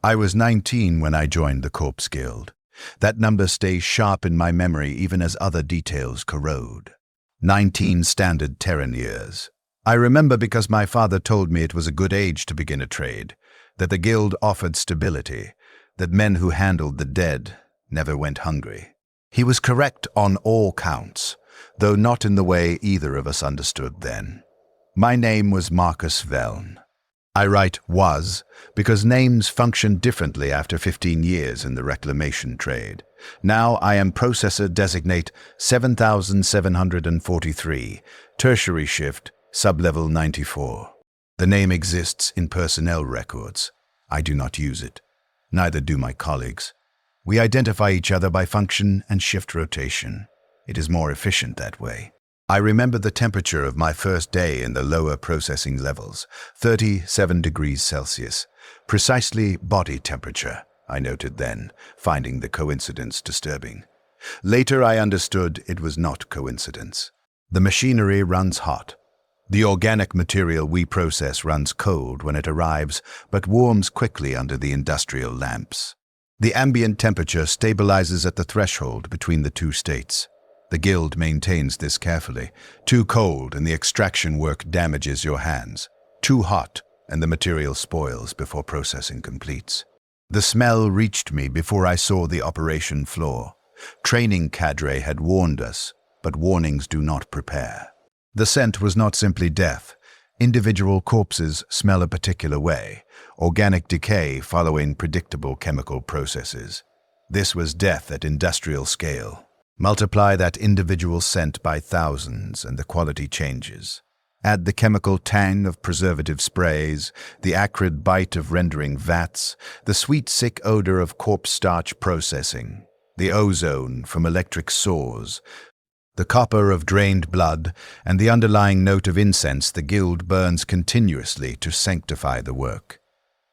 I was 19 when I joined the Corpse Guild. That number stays sharp in my memory even as other details corrode. 19 standard Terran years. I remember because my father told me it was a good age to begin a trade, that the guild offered stability, that men who handled the dead never went hungry. He was correct on all counts, though not in the way either of us understood then. My name was Marcus Veln. I write was because names function differently after 15 years in the reclamation trade. Now I am processor designate 7743, tertiary shift, sublevel 94. The name exists in personnel records. I do not use it. Neither do my colleagues. We identify each other by function and shift rotation. It is more efficient that way. I remember the temperature of my first day in the lower processing levels, 37 degrees Celsius. Precisely body temperature, I noted then, finding the coincidence disturbing. Later I understood it was not coincidence. The machinery runs hot. The organic material we process runs cold when it arrives, but warms quickly under the industrial lamps. The ambient temperature stabilizes at the threshold between the two states. The guild maintains this carefully. Too cold and the extraction work damages your hands. Too hot and the material spoils before processing completes. The smell reached me before I saw the operation floor. Training cadre had warned us, but warnings do not prepare. The scent was not simply death. Individual corpses smell a particular way, organic decay following predictable chemical processes. This was death at industrial scale. Multiply that individual scent by thousands and the quality changes. Add the chemical tang of preservative sprays, the acrid bite of rendering vats, the sweet sick odor of corpse starch processing, the ozone from electric saws, the copper of drained blood, and the underlying note of incense the guild burns continuously to sanctify the work.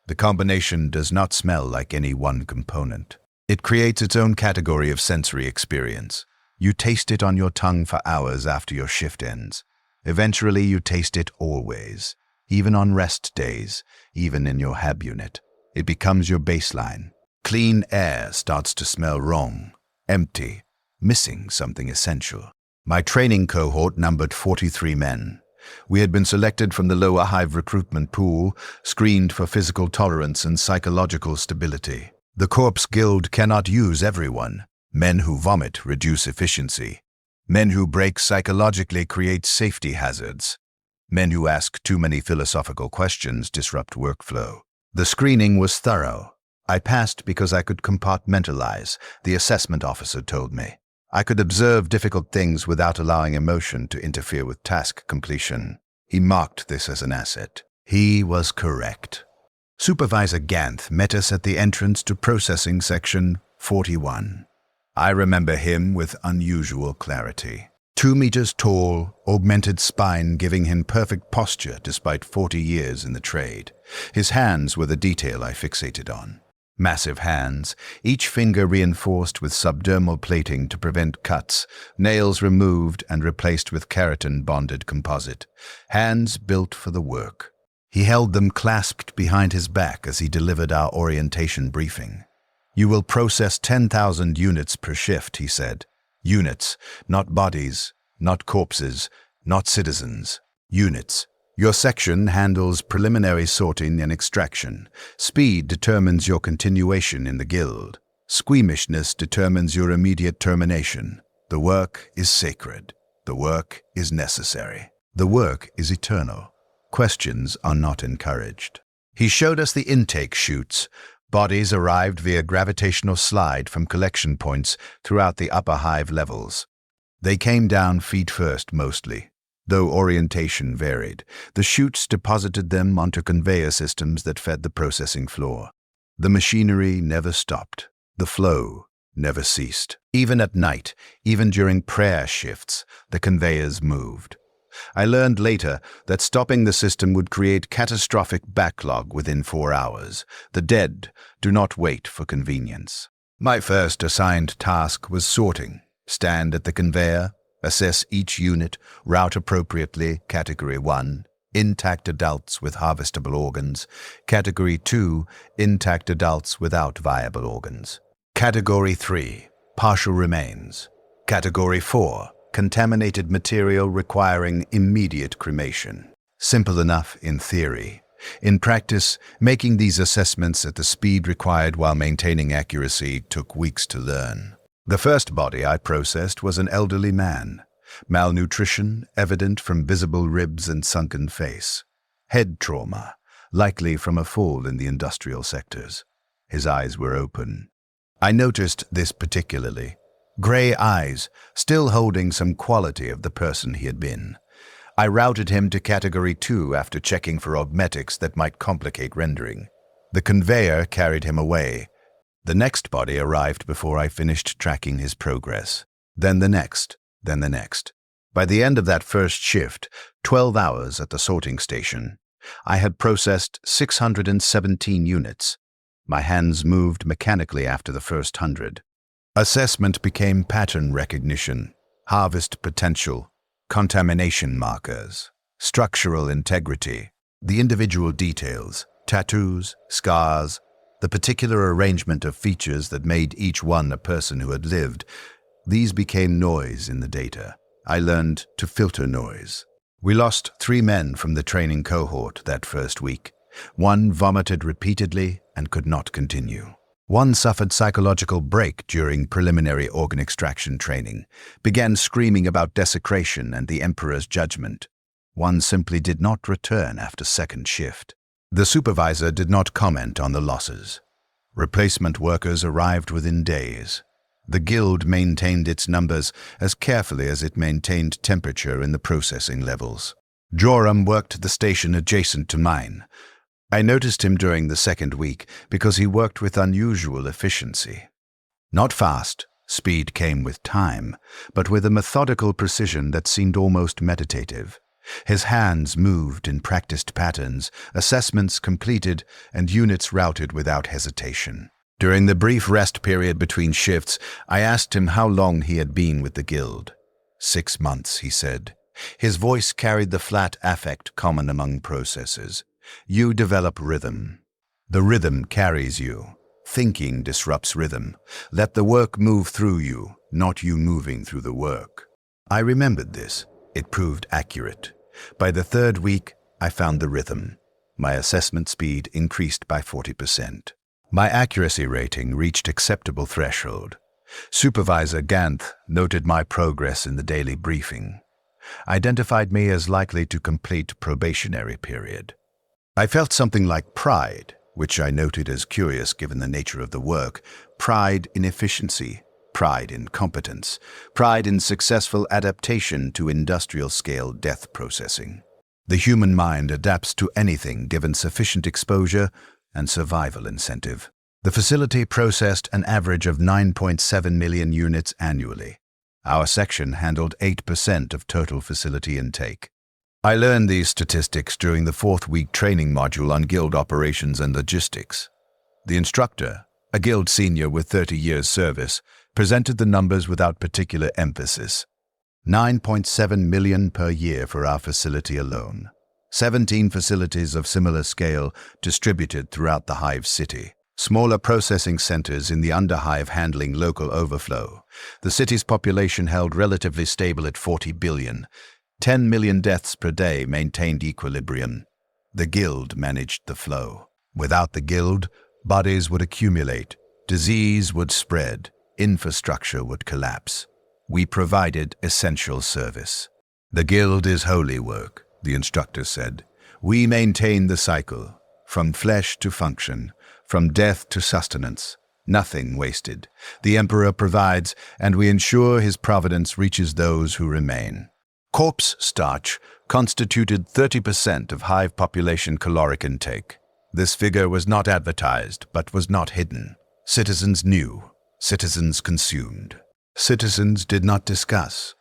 The combination does not smell like any one component. It creates its own category of sensory experience. You taste it on your tongue for hours after your shift ends. Eventually you taste it always, even on rest days, even in your hab unit. It becomes your baseline. Clean air starts to smell wrong, empty, missing something essential. My training cohort numbered 43 men. We had been selected from the lower Hive recruitment pool, screened for physical tolerance and psychological stability. The Corpse Guild cannot use everyone. Men who vomit reduce efficiency. Men who break psychologically create safety hazards. Men who ask too many philosophical questions disrupt workflow. The screening was thorough. I passed because I could compartmentalize, the assessment officer told me. I could observe difficult things without allowing emotion to interfere with task completion. He marked this as an asset. He was correct. Supervisor Ganth met us at the entrance to processing section 41. I remember him with unusual clarity. 2 meters tall, augmented spine giving him perfect posture despite 40 years in the trade. His hands were the detail I fixated on. Massive hands, each finger reinforced with subdermal plating to prevent cuts, nails removed and replaced with keratin-bonded composite. Hands built for the work. He held them clasped behind his back as he delivered our orientation briefing. You will process 10,000 units per shift, he said. Units, not bodies, not corpses, not citizens. Units. Your section handles preliminary sorting and extraction. Speed determines your continuation in the guild. Squeamishness determines your immediate termination. The work is sacred. The work is necessary. The work is eternal. Questions are not encouraged. He showed us the intake chutes. Bodies arrived via gravitational slide from collection points throughout the upper Hive levels. They came down feet first mostly. Though orientation varied, the chutes deposited them onto conveyor systems that fed the processing floor. The machinery never stopped. The flow never ceased. Even at night, even during prayer shifts, the conveyors moved. I learned later that stopping the system would create catastrophic backlog within 4 hours. The dead do not wait for convenience. My first assigned task was sorting. Stand at the conveyor, assess each unit, route appropriately, Category 1, intact adults with harvestable organs. Category 2, intact adults without viable organs. Category 3, partial remains. Category 4, contaminated material requiring immediate cremation. Simple enough in theory. In practice, making these assessments at the speed required while maintaining accuracy took weeks to learn. The first body I processed was an elderly man. Malnutrition evident from visible ribs and sunken face. Head trauma, likely from a fall in the industrial sectors. His eyes were open. I noticed this particularly. Grey eyes, still holding some quality of the person he had been. I routed him to Category 2 after checking for augmetics that might complicate rendering. The conveyor carried him away. The next body arrived before I finished tracking his progress. Then the next, then the next. By the end of that first shift, 12 hours at the sorting station, I had processed 617 units. My hands moved mechanically after the first 100. Assessment became pattern recognition, harvest potential, contamination markers, structural integrity, the individual details, tattoos, scars, the particular arrangement of features that made each one a person who had lived. These became noise in the data. I learned to filter noise. We lost 3 men from the training cohort that first week. 1 vomited repeatedly and could not continue. 1 suffered psychological break during preliminary organ extraction training, began screaming about desecration and the Emperor's judgment. 1 simply did not return after second shift. The supervisor did not comment on the losses. Replacement workers arrived within days. The guild maintained its numbers as carefully as it maintained temperature in the processing levels. Joram worked the station adjacent to mine. I noticed him during the second week because he worked with unusual efficiency. Not fast, speed came with time, but with a methodical precision that seemed almost meditative. His hands moved in practiced patterns, assessments completed, and units routed without hesitation. During the brief rest period between shifts, I asked him how long he had been with the guild. 6 months, he said. His voice carried the flat affect common among processors. You develop rhythm. The rhythm carries you. Thinking disrupts rhythm. Let the work move through you, not you moving through the work. I remembered this. It proved accurate. By the 3rd week, I found the rhythm. My assessment speed increased by 40%. My accuracy rating reached acceptable threshold. Supervisor Ganth noted my progress in the daily briefing. Identified me as likely to complete probationary period. I felt something like pride, which I noted as curious given the nature of the work, pride in efficiency, pride in competence, pride in successful adaptation to industrial-scale death processing. The human mind adapts to anything given sufficient exposure and survival incentive. The facility processed an average of 9.7 million units annually. Our section handled 8% of total facility intake. I learned these statistics during the 4th week training module on guild operations and logistics. The instructor, a guild senior with 30 years service, presented the numbers without particular emphasis. 9.7 million per year for our facility alone. 17 facilities of similar scale distributed throughout the Hive city. Smaller processing centers in the Underhive handling local overflow. The city's population held relatively stable at 40 billion. 10 million deaths per day maintained equilibrium. The guild managed the flow. Without the guild, bodies would accumulate, disease would spread, infrastructure would collapse. We provided essential service. The guild is holy work, the instructor said. We maintain the cycle, from flesh to function, from death to sustenance. Nothing wasted. The Emperor provides, and we ensure his providence reaches those who remain. Corpse starch constituted 30% of Hive population caloric intake. This figure was not advertised, but was not hidden. Citizens knew. Citizens consumed. Citizens did not discuss.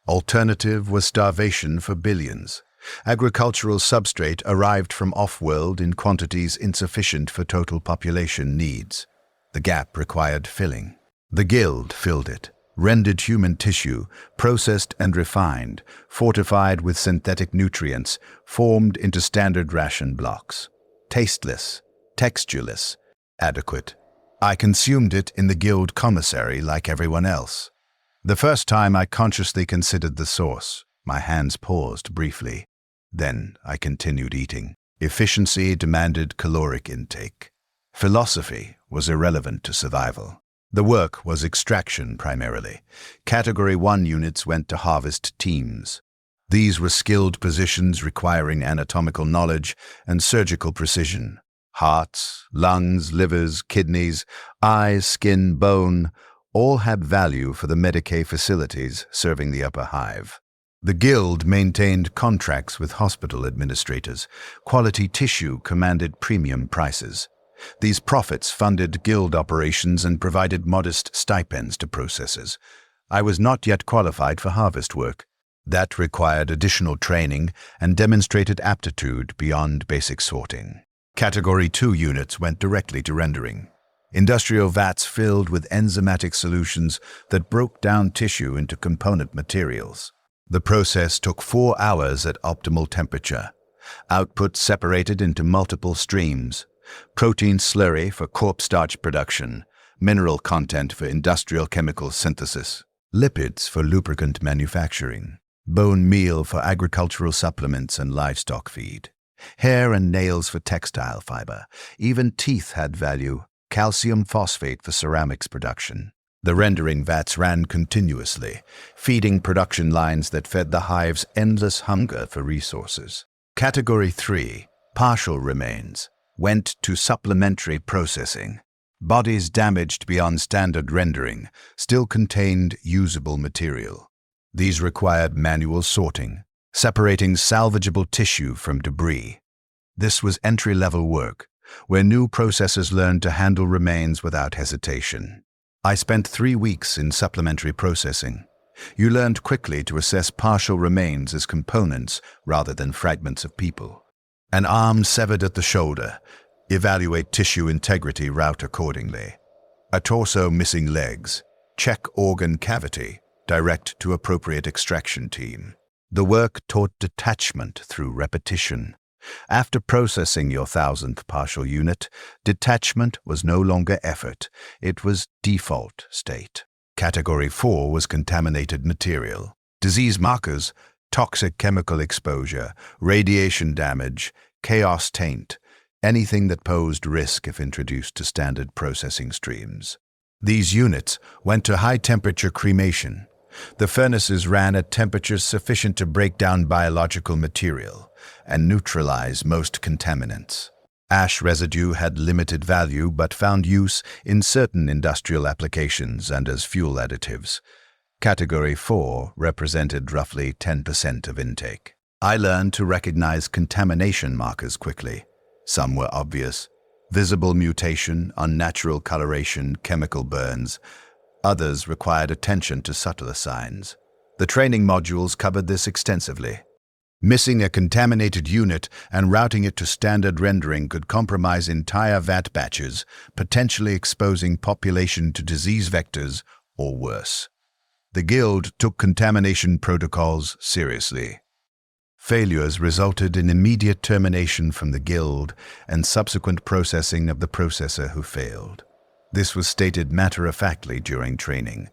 Alternative was starvation for billions. Agricultural substrate arrived from off-world in quantities insufficient for total population needs. The gap required filling. The guild filled it. rendered human tissue, processed and refined, fortified with synthetic nutrients, formed into standard ration blocks. Tasteless, textureless, adequate. I consumed it in the guild commissary like everyone else. The first time I consciously considered the source, my hands paused briefly. Then I continued eating. Efficiency demanded caloric intake. Philosophy was irrelevant to survival. The work was extraction primarily. Category 1 units went to harvest teams. These were skilled positions requiring anatomical knowledge and surgical precision. Hearts, lungs, livers, kidneys, eyes, skin, bone, all had value for the Medicae facilities serving the upper hive. The guild maintained contracts with hospital administrators. Quality tissue commanded premium prices. These profits funded guild operations and provided modest stipends to processors. I was not yet qualified for harvest work. That required additional training and demonstrated aptitude beyond basic sorting. Category 2 units went directly to rendering. Industrial vats filled with enzymatic solutions that broke down tissue into component materials. The process took 4 hours at optimal temperature. Output separated into multiple streams. Protein slurry for corpse starch production, mineral content for industrial chemical synthesis, lipids for lubricant manufacturing, bone meal for agricultural supplements and livestock feed, hair and nails for textile fiber. Even teeth had value, calcium phosphate for ceramics production. The rendering vats ran continuously, feeding production lines that fed the hive's endless hunger for resources. Category 3, partial remains, went to supplementary processing. Bodies damaged beyond standard rendering still contained usable material. These required manual sorting, separating salvageable tissue from debris. This was entry-level work, where new processors learned to handle remains without hesitation. I spent 3 weeks in supplementary processing. You learned quickly to assess partial remains as components rather than fragments of people. An arm severed at the shoulder. Evaluate tissue integrity route accordingly. A torso missing legs. Check organ cavity. Direct to appropriate extraction team. The work taught detachment through repetition. After processing your 1,000th partial unit, detachment was no longer effort. It was default state. Category 4 was contaminated material. Disease markers, toxic chemical exposure, radiation damage, chaos taint, anything that posed risk if introduced to standard processing streams. These units went to high-temperature cremation. The furnaces ran at temperatures sufficient to break down biological material and neutralize most contaminants. Ash residue had limited value but found use in certain industrial applications and as fuel additives. Category 4 represented roughly 10% of intake. I learned to recognize contamination markers quickly. Some were obvious: visible mutation, unnatural coloration, chemical burns. Others required attention to subtler signs. The training modules covered this extensively. Missing a contaminated unit and routing it to standard rendering could compromise entire vat batches, potentially exposing population to disease vectors or worse. The Guild took contamination protocols seriously. Failures resulted in immediate termination from the Guild and subsequent processing of the processor who failed. This was stated matter-of-factly during training.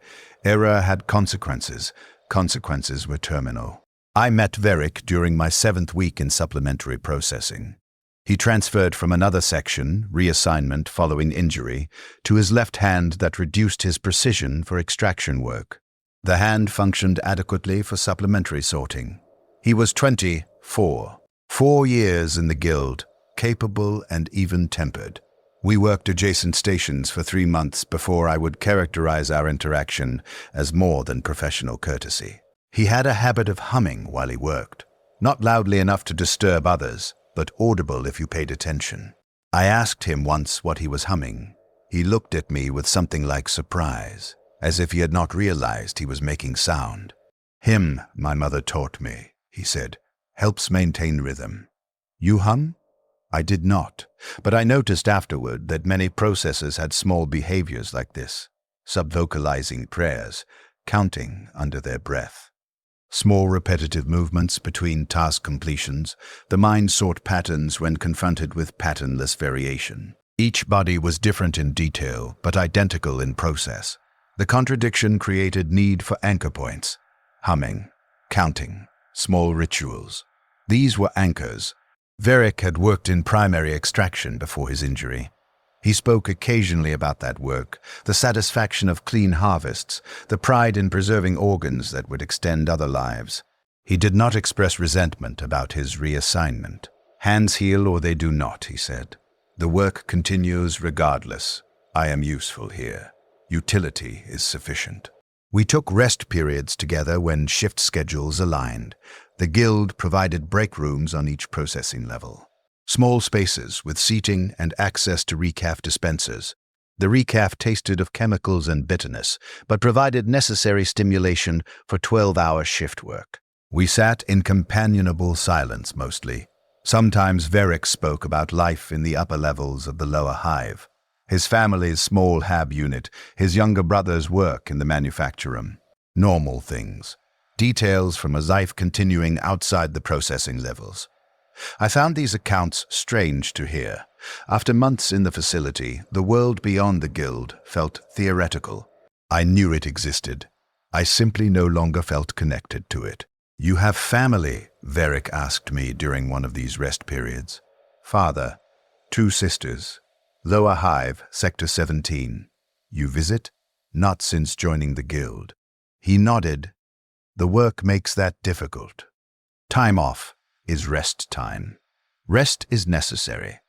Error had consequences. Consequences were terminal. I met Veric during my 7th week in supplementary processing. He transferred from another section, reassignment following injury, to his left hand that reduced his precision for extraction work. The hand functioned adequately for supplementary sorting. He was 24, 4 years in the Guild, capable and even-tempered. We worked adjacent stations for 3 months before I would characterize our interaction as more than professional courtesy. He had a habit of humming while he worked, not loudly enough to disturb others, but audible if you paid attention. I asked him once what he was humming. He looked at me with something like surprise, as if he had not realized he was making sound. "Him, my mother taught me," he said, "helps maintain rhythm." "You hum?" I did not, but I noticed afterward that many processors had small behaviors like this, subvocalizing prayers, counting under their breath. Small repetitive movements between task completions, the mind sought patterns when confronted with patternless variation. Each body was different in detail, but identical in process. The contradiction created need for anchor points, humming, counting, small rituals. These were anchors. Varric had worked in primary extraction before his injury. He spoke occasionally about that work, the satisfaction of clean harvests, the pride in preserving organs that would extend other lives. He did not express resentment about his reassignment. Hands heal or they do not, he said. The work continues regardless. I am useful here. Utility is sufficient. We took rest periods together when shift schedules aligned. The guild provided break rooms on each processing level. Small spaces with seating and access to recaf dispensers. The recaf tasted of chemicals and bitterness, but provided necessary stimulation for 12-hour shift work. We sat in companionable silence mostly. Sometimes Varric spoke about life in the upper levels of the lower Hive. His family's small hab unit, his younger brother's work in the manufacture room. Normal things. Details from a life continuing outside the processing levels. I found these accounts strange to hear. After months in the facility, the world beyond the guild felt theoretical. I knew it existed. I simply no longer felt connected to it. You have family, Varric asked me during one of these rest periods. Father, 2 sisters. Lower Hive, Sector 17. You visit? Not since joining the guild. He nodded. The work makes that difficult. Time off is rest time. Rest is necessary.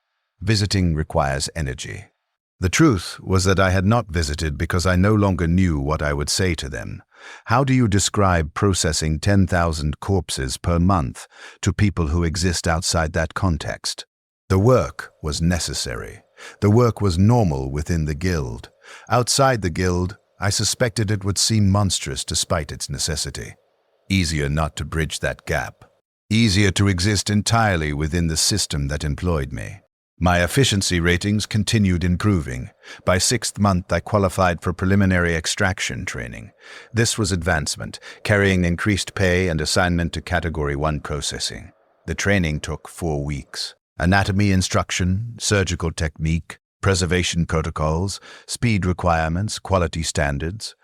Visiting requires energy. The truth was that I had not visited because I no longer knew what I would say to them. How do you describe processing 10,000 corpses per month to people who exist outside that context? The work was necessary. The work was normal within the guild. Outside the guild, I suspected it would seem monstrous despite its necessity. Easier not to bridge that gap. Easier to exist entirely within the system that employed me. My efficiency ratings continued improving. By 6th month, I qualified for preliminary extraction training. This was advancement, carrying increased pay and assignment to Category 1 processing. The training took 4 weeks. Anatomy instruction, surgical technique, preservation protocols, speed requirements, quality standards.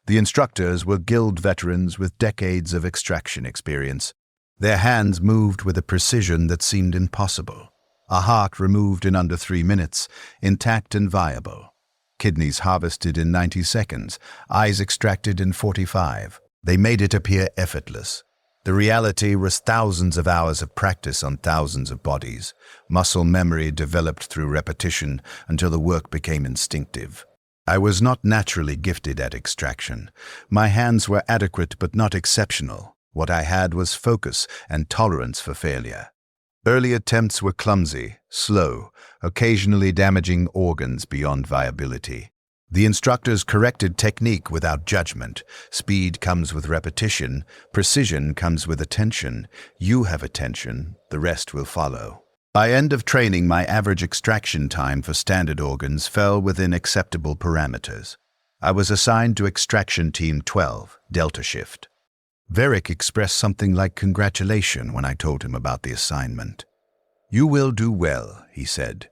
The instructors were guild veterans with decades of extraction experience. Their hands moved with a precision that seemed impossible. A heart removed in under 3 minutes, intact and viable. Kidneys harvested in 90 seconds, eyes extracted in 45. They made it appear effortless. The reality was thousands of hours of practice on thousands of bodies. Muscle memory developed through repetition until the work became instinctive. I was not naturally gifted at extraction. My hands were adequate but not exceptional. What I had was focus and tolerance for failure. Early attempts were clumsy, slow, occasionally damaging organs beyond viability. The instructors corrected technique without judgment. Speed comes with repetition. Precision comes with attention. You have attention, the rest will follow. By end of training, my average extraction time for standard organs fell within acceptable parameters. I was assigned to Extraction Team 12, Delta Shift. Varric expressed something like congratulation when I told him about the assignment. You will do well, he said.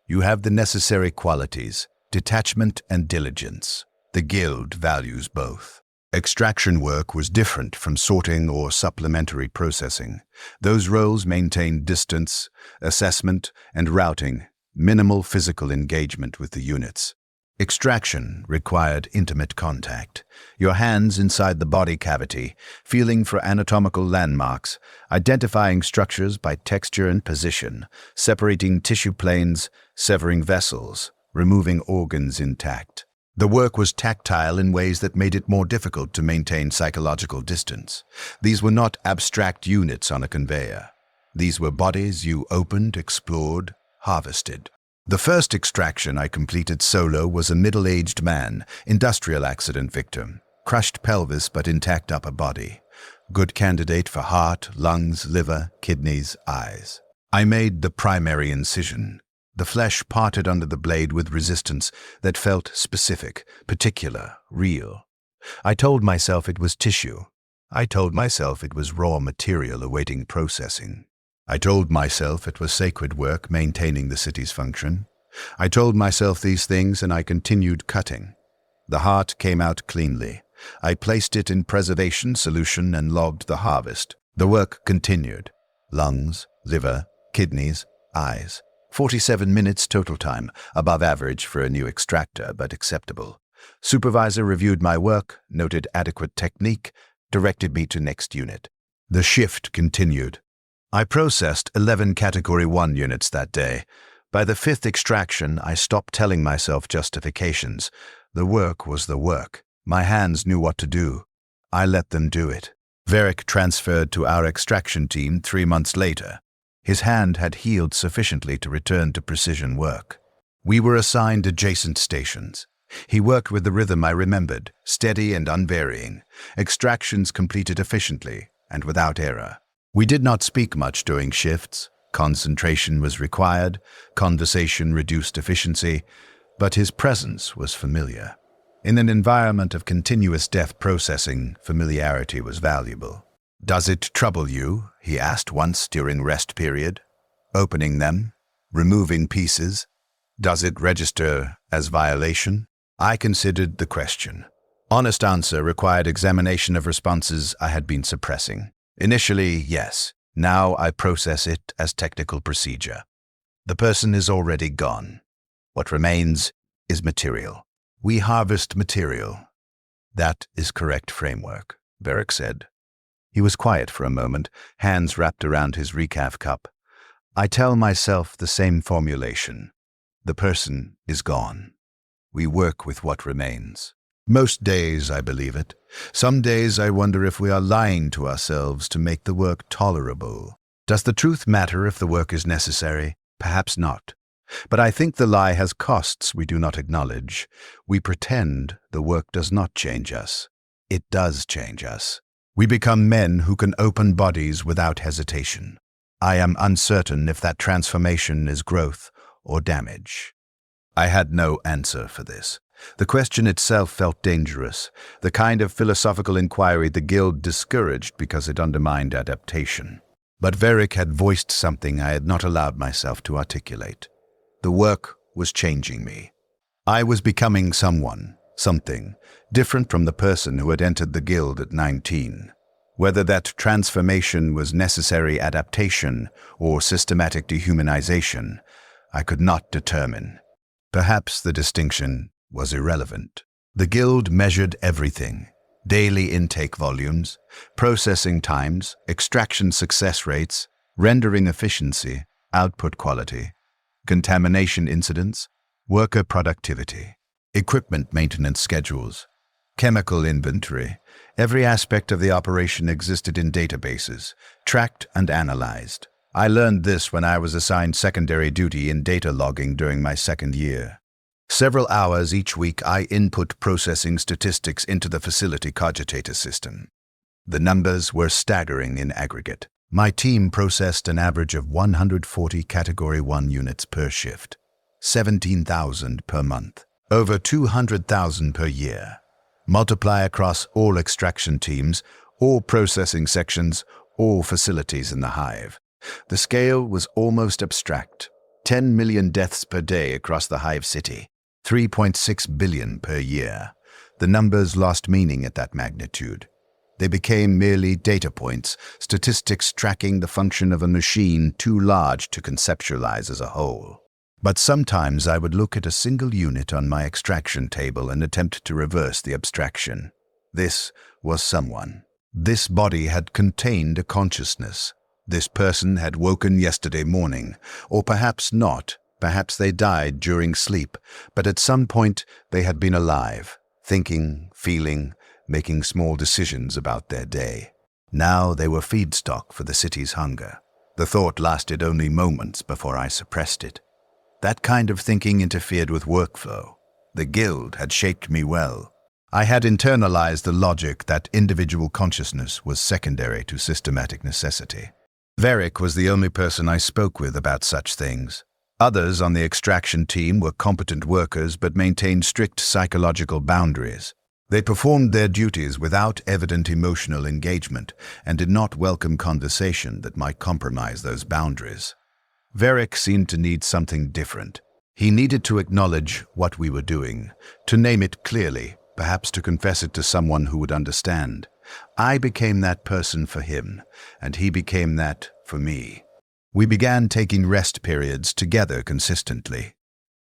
You have the necessary qualities, detachment and diligence. The guild values both. Extraction work was different from sorting or supplementary processing. Those roles maintained distance, assessment, and routing, minimal physical engagement with the units. Extraction required intimate contact, your hands inside the body cavity, feeling for anatomical landmarks, identifying structures by texture and position, separating tissue planes, severing vessels, removing organs intact. The work was tactile in ways that made it more difficult to maintain psychological distance. These were not abstract units on a conveyor. These were bodies you opened, explored, harvested. The first extraction I completed solo was a middle-aged man, industrial accident victim, crushed pelvis but intact upper body. Good candidate for heart, lungs, liver, kidneys, eyes. I made the primary incision. The flesh parted under the blade with resistance that felt specific, particular, real. I told myself it was tissue. I told myself it was raw material awaiting processing. I told myself it was sacred work maintaining the city's function. I told myself these things and I continued cutting. The heart came out cleanly. I placed it in preservation solution and logged the harvest. The work continued. Lungs, liver, kidneys, eyes. 47 minutes total time, above average for a new extractor, but acceptable. Supervisor reviewed my work, noted adequate technique, directed me to next unit. The shift continued. I processed 11 Category 1 units that day. By the 5th extraction, I stopped telling myself justifications. The work was the work. My hands knew what to do. I let them do it. Varric transferred to our extraction team 3 months later. His hand had healed sufficiently to return to precision work. We were assigned adjacent stations. He worked with the rhythm I remembered, steady and unvarying. Extractions completed efficiently and without error. We did not speak much during shifts. Concentration was required, conversation reduced efficiency, but his presence was familiar. In an environment of continuous depth processing, familiarity was valuable. "Does it trouble you?" he asked once during rest period. "Opening them? Removing pieces? Does it register as violation?" I considered the question. Honest answer required examination of responses I had been suppressing. Initially, yes. Now I process it as technical procedure. The person is already gone. What remains is material. We harvest material. That is correct framework, Varric said. He was quiet for a moment, hands wrapped around his recaf cup. I tell myself the same formulation. The person is gone. We work with what remains. Most days I believe it. Some days I wonder if we are lying to ourselves to make the work tolerable. Does the truth matter if the work is necessary? Perhaps not. But I think the lie has costs we do not acknowledge. We pretend the work does not change us. It does change us. We become men who can open bodies without hesitation. I am uncertain if that transformation is growth or damage. I had no answer for this. The question itself felt dangerous, the kind of philosophical inquiry the Guild discouraged because it undermined adaptation. But Varric had voiced something I had not allowed myself to articulate. The work was changing me. I was becoming someone, something, different from the person who had entered the Guild at 19. Whether that transformation was necessary adaptation or systematic dehumanization, I could not determine. Perhaps the distinction was irrelevant. The Guild measured everything: daily intake volumes, processing times, extraction success rates, rendering efficiency, output quality, contamination incidents, worker productivity, equipment maintenance schedules, chemical inventory. Every aspect of the operation existed in databases, tracked and analyzed. I learned this when I was assigned secondary duty in data logging during my second year. Several hours each week I input processing statistics into the facility cogitator system. The numbers were staggering in aggregate. My team processed an average of 140 Category 1 units per shift, 17,000 per month, over 200,000 per year. Multiply across all extraction teams, all processing sections, all facilities in the Hive. The scale was almost abstract. 10 million deaths per day across the Hive city, 3.6 billion per year. The numbers lost meaning at that magnitude. They became merely data points, statistics tracking the function of a machine too large to conceptualize as a whole. But sometimes I would look at a single unit on my extraction table and attempt to reverse the abstraction. This was someone. This body had contained a consciousness. This person had woken yesterday morning, or perhaps not. Perhaps they died during sleep, but at some point they had been alive, thinking, feeling, making small decisions about their day. Now they were feedstock for the city's hunger. The thought lasted only moments before I suppressed it. That kind of thinking interfered with workflow. The Guild had shaped me well. I had internalized the logic that individual consciousness was secondary to systematic necessity. Varric was the only person I spoke with about such things. Others on the extraction team were competent workers but maintained strict psychological boundaries. They performed their duties without evident emotional engagement and did not welcome conversation that might compromise those boundaries. Varric seemed to need something different. He needed to acknowledge what we were doing, to name it clearly, perhaps to confess it to someone who would understand. I became that person for him, and he became that for me. We began taking rest periods together consistently,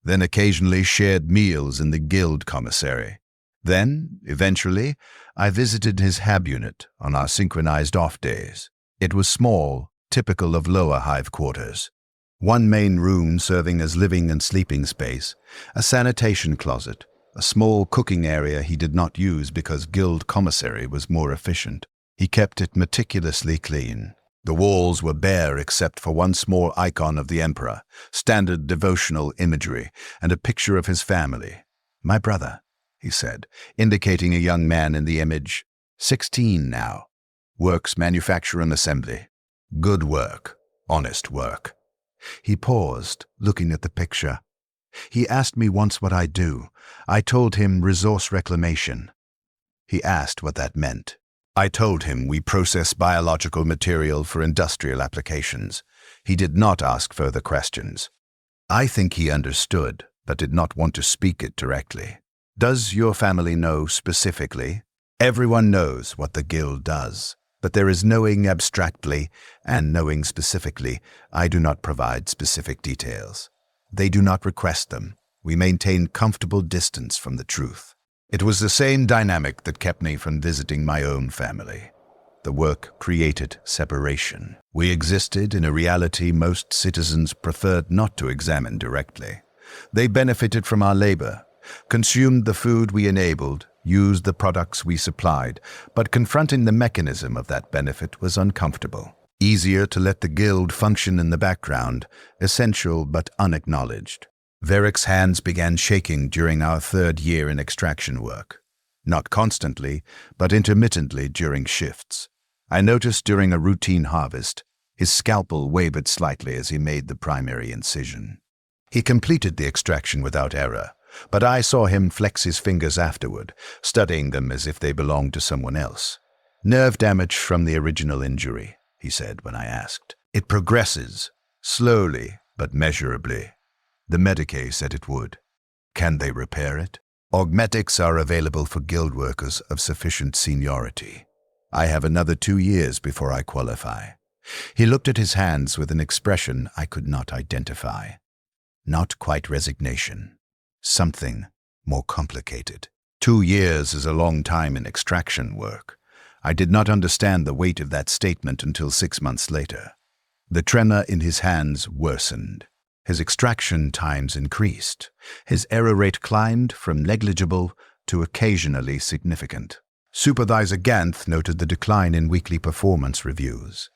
then occasionally shared meals in the guild commissary. Then, eventually, I visited his hab unit on our synchronized off days. It was small, typical of lower Hive quarters. One main room serving as living and sleeping space, a sanitation closet, a small cooking area he did not use because guild commissary was more efficient. He kept it meticulously clean. The walls were bare except for one small icon of the Emperor, standard devotional imagery, and a picture of his family. "My brother," he said, indicating a young man in the image. 16 now. Works manufacture and assembly. Good work. Honest work. He paused, looking at the picture. He asked me once what I do. I told him resource reclamation. He asked what that meant. I told him we process biological material for industrial applications. He did not ask further questions. I think he understood, but did not want to speak it directly. Does your family know specifically? Everyone knows what the guild does, but there is knowing abstractly and knowing specifically. I do not provide specific details. They do not request them. We maintain comfortable distance from the truth. It was the same dynamic that kept me from visiting my own family. The work created separation. We existed in a reality most citizens preferred not to examine directly. They benefited from our labor, consumed the food we enabled, used the products we supplied, but confronting the mechanism of that benefit was uncomfortable. Easier to let the guild function in the background, essential but unacknowledged. Varric's hands began shaking during our 3rd year in extraction work. Not constantly, but intermittently during shifts. I noticed during a routine harvest, his scalpel wavered slightly as he made the primary incision. He completed the extraction without error, but I saw him flex his fingers afterward, studying them as if they belonged to someone else. "Nerve damage from the original injury," he said when I asked. "It progresses, slowly but measurably. The Medicae said it would. Can they repair it? Augmetics are available for guild workers of sufficient seniority. I have another 2 years before I qualify." He looked at his hands with an expression I could not identify. Not quite resignation. Something more complicated. 2 years is a long time in extraction work. I did not understand the weight of that statement until 6 months later. The tremor in his hands worsened. His extraction times increased. His error rate climbed from negligible to occasionally significant. Supervisor Ganth noted the decline in weekly performance reviews.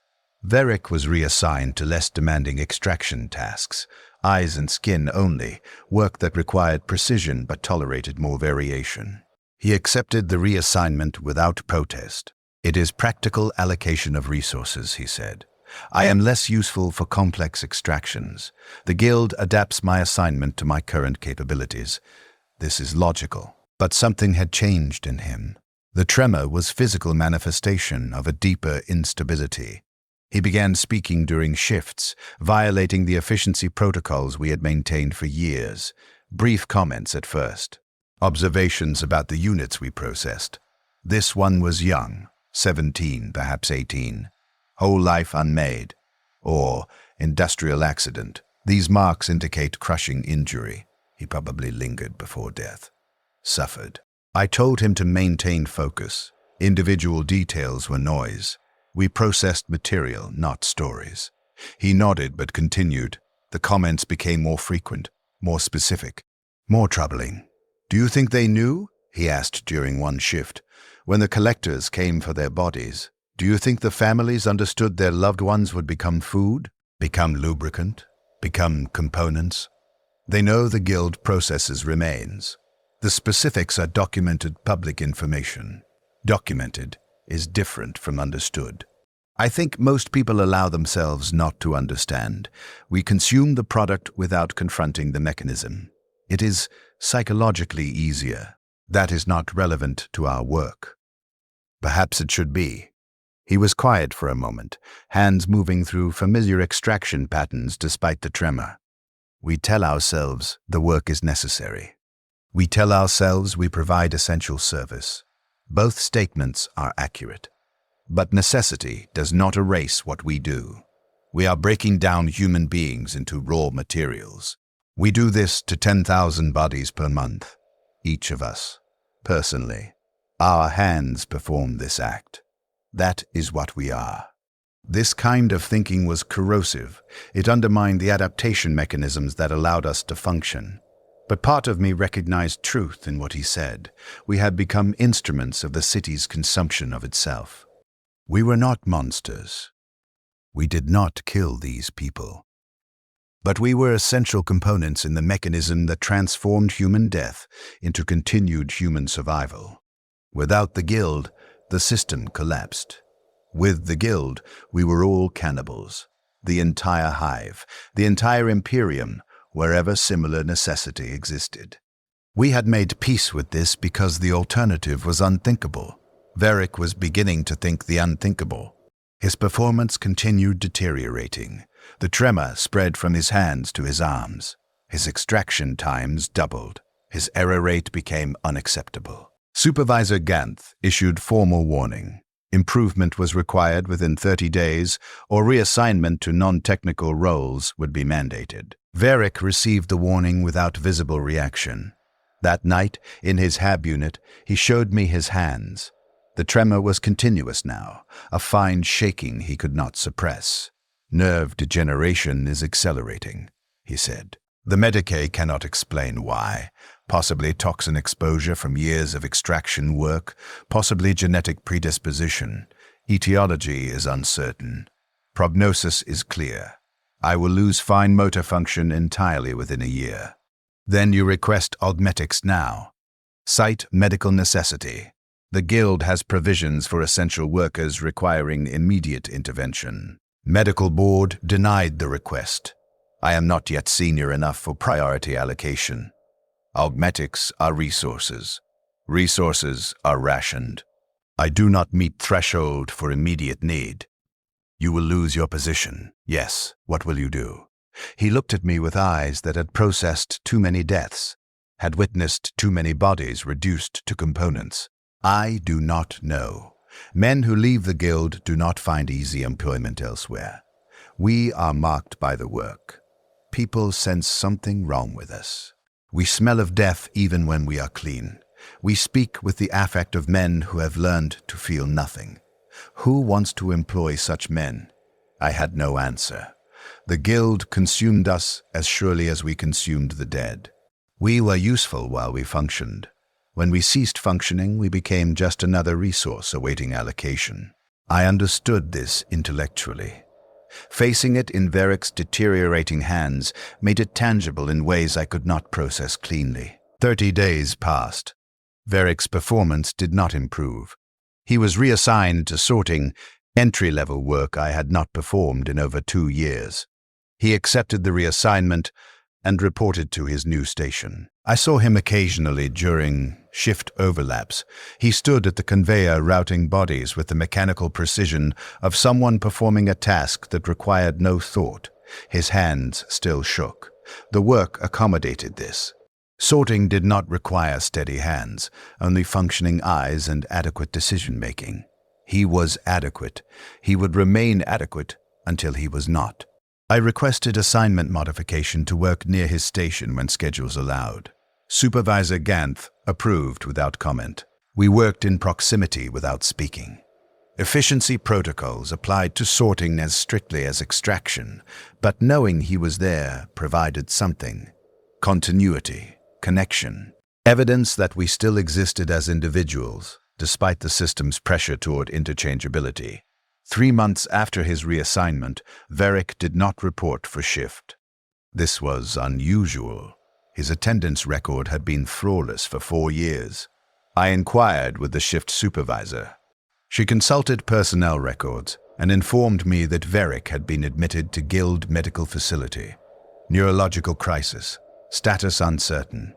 Varric was reassigned to less demanding extraction tasks, eyes and skin only, work that required precision but tolerated more variation. He accepted the reassignment without protest. "It is practical allocation of resources," he said. "I am less useful for complex extractions. The guild adapts my assignment to my current capabilities. This is logical." But something had changed in him. The tremor was physical manifestation of a deeper instability. He began speaking during shifts, violating the efficiency protocols we had maintained for years. Brief comments at first. Observations about the units we processed. This one was young, 17, perhaps 18. Whole life unmade. Or industrial accident. These marks indicate crushing injury. He probably lingered before death. Suffered. I told him to maintain focus. Individual details were noise. We processed material, not stories. He nodded but continued. The comments became more frequent, more specific, more troubling. "Do you think they knew?" he asked during one shift. "When the collectors came for their bodies, do you think the families understood their loved ones would become food, become lubricant, become components? They know the guild processes remains. The specifics are documented public information. Documented is different from understood. I think most people allow themselves not to understand. We consume the product without confronting the mechanism. It is psychologically easier. That is not relevant to our work. Perhaps it should be. He was quiet for a moment, hands moving through familiar extraction patterns despite the tremor. We tell ourselves the work is necessary. We tell ourselves we provide essential service. Both statements are accurate. But necessity does not erase what we do. We are breaking down human beings into raw materials. We do this to 10,000 bodies per month. Each of us, personally. Our hands perform this act. That is what we are. This kind of thinking was corrosive. It undermined the adaptation mechanisms that allowed us to function. But part of me recognized truth in what he said. We had become instruments of the city's consumption of itself. We were not monsters. We did not kill these people. But we were essential components in the mechanism that transformed human death into continued human survival. Without the guild, the system collapsed. With the guild, we were all cannibals. The entire hive, the entire imperium, wherever similar necessity existed. We had made peace with this because the alternative was unthinkable. Varric was beginning to think the unthinkable. His performance continued deteriorating. The tremor spread from his hands to his arms. His extraction times doubled. His error rate became unacceptable. Supervisor Ganth issued formal warning. Improvement was required within 30 days, or reassignment to non-technical roles would be mandated. Varric received the warning without visible reaction. That night, in his hab unit, he showed me his hands. The tremor was continuous now, a fine shaking he could not suppress. Nerve degeneration is accelerating, he said. The Medicae cannot explain why. Possibly toxin exposure from years of extraction work, possibly genetic predisposition. Etiology is uncertain. Prognosis is clear. I will lose fine motor function entirely within a year. Then you request augmetics now. Cite medical necessity. The Guild has provisions for essential workers requiring immediate intervention. Medical Board denied the request. I am not yet senior enough for priority allocation. Augmetics are resources. Resources are rationed. I do not meet threshold for immediate need. You will lose your position. Yes, what will you do? He looked at me with eyes that had processed too many deaths, had witnessed too many bodies reduced to components. I do not know. Men who leave the Guild do not find easy employment elsewhere. We are marked by the work. People sense something wrong with us. We smell of death even when we are clean. We speak with the affect of men who have learned to feel nothing. Who wants to employ such men? I had no answer. The Guild consumed us as surely as we consumed the dead. We were useful while we functioned. When we ceased functioning, we became just another resource awaiting allocation. I understood this intellectually. Facing it in Varric's deteriorating hands made it tangible in ways I could not process cleanly. 30 days passed. Varric's performance did not improve. He was reassigned to sorting, entry-level work I had not performed in over 2 years. He accepted the reassignment and reported to his new station. I saw him occasionally during shift overlaps. He stood at the conveyor routing bodies with the mechanical precision of someone performing a task that required no thought. His hands still shook. The work accommodated this. Sorting did not require steady hands, only functioning eyes and adequate decision-making. He was adequate. He would remain adequate until he was not. I requested assignment modification to work near his station when schedules allowed. Supervisor Ganth approved without comment. We worked in proximity without speaking. Efficiency protocols applied to sorting as strictly as extraction, but knowing he was there provided something. Continuity, connection, evidence that we still existed as individuals, despite the system's pressure toward interchangeability. 3 months after his reassignment, Varric did not report for shift. This was unusual. His attendance record had been flawless for 4 years. I inquired with the shift supervisor. She consulted personnel records and informed me that Varric had been admitted to Guild Medical Facility. Neurological crisis. Status uncertain.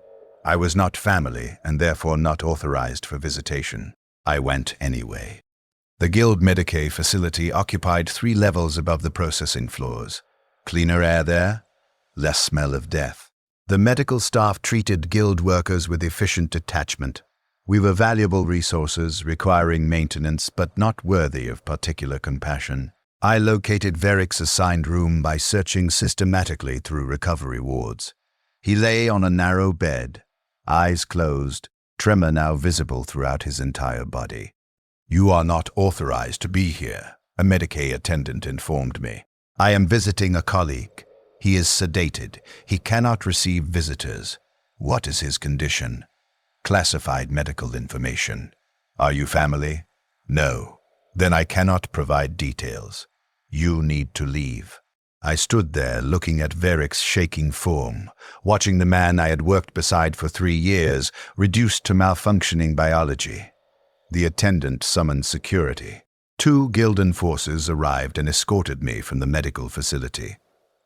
I was not family and therefore not authorized for visitation. I went anyway. The Guild Medicae facility occupied 3 levels above the processing floors. Cleaner air there, less smell of death. The medical staff treated Guild workers with efficient detachment. We were valuable resources requiring maintenance but not worthy of particular compassion. I located Verrick's assigned room by searching systematically through recovery wards. He lay on a narrow bed, eyes closed, tremor now visible throughout his entire body. "You are not authorized to be here," a Medicae attendant informed me. "I am visiting a colleague. He is sedated. He cannot receive visitors. What is his condition?" "Classified medical information." "Are you family?" "No." "Then I cannot provide details. You need to leave." I stood there looking at Verrick's shaking form, watching the man I had worked beside for 3 years reduced to malfunctioning biology. The attendant summoned security. 2 Guildan forces arrived and escorted me from the medical facility.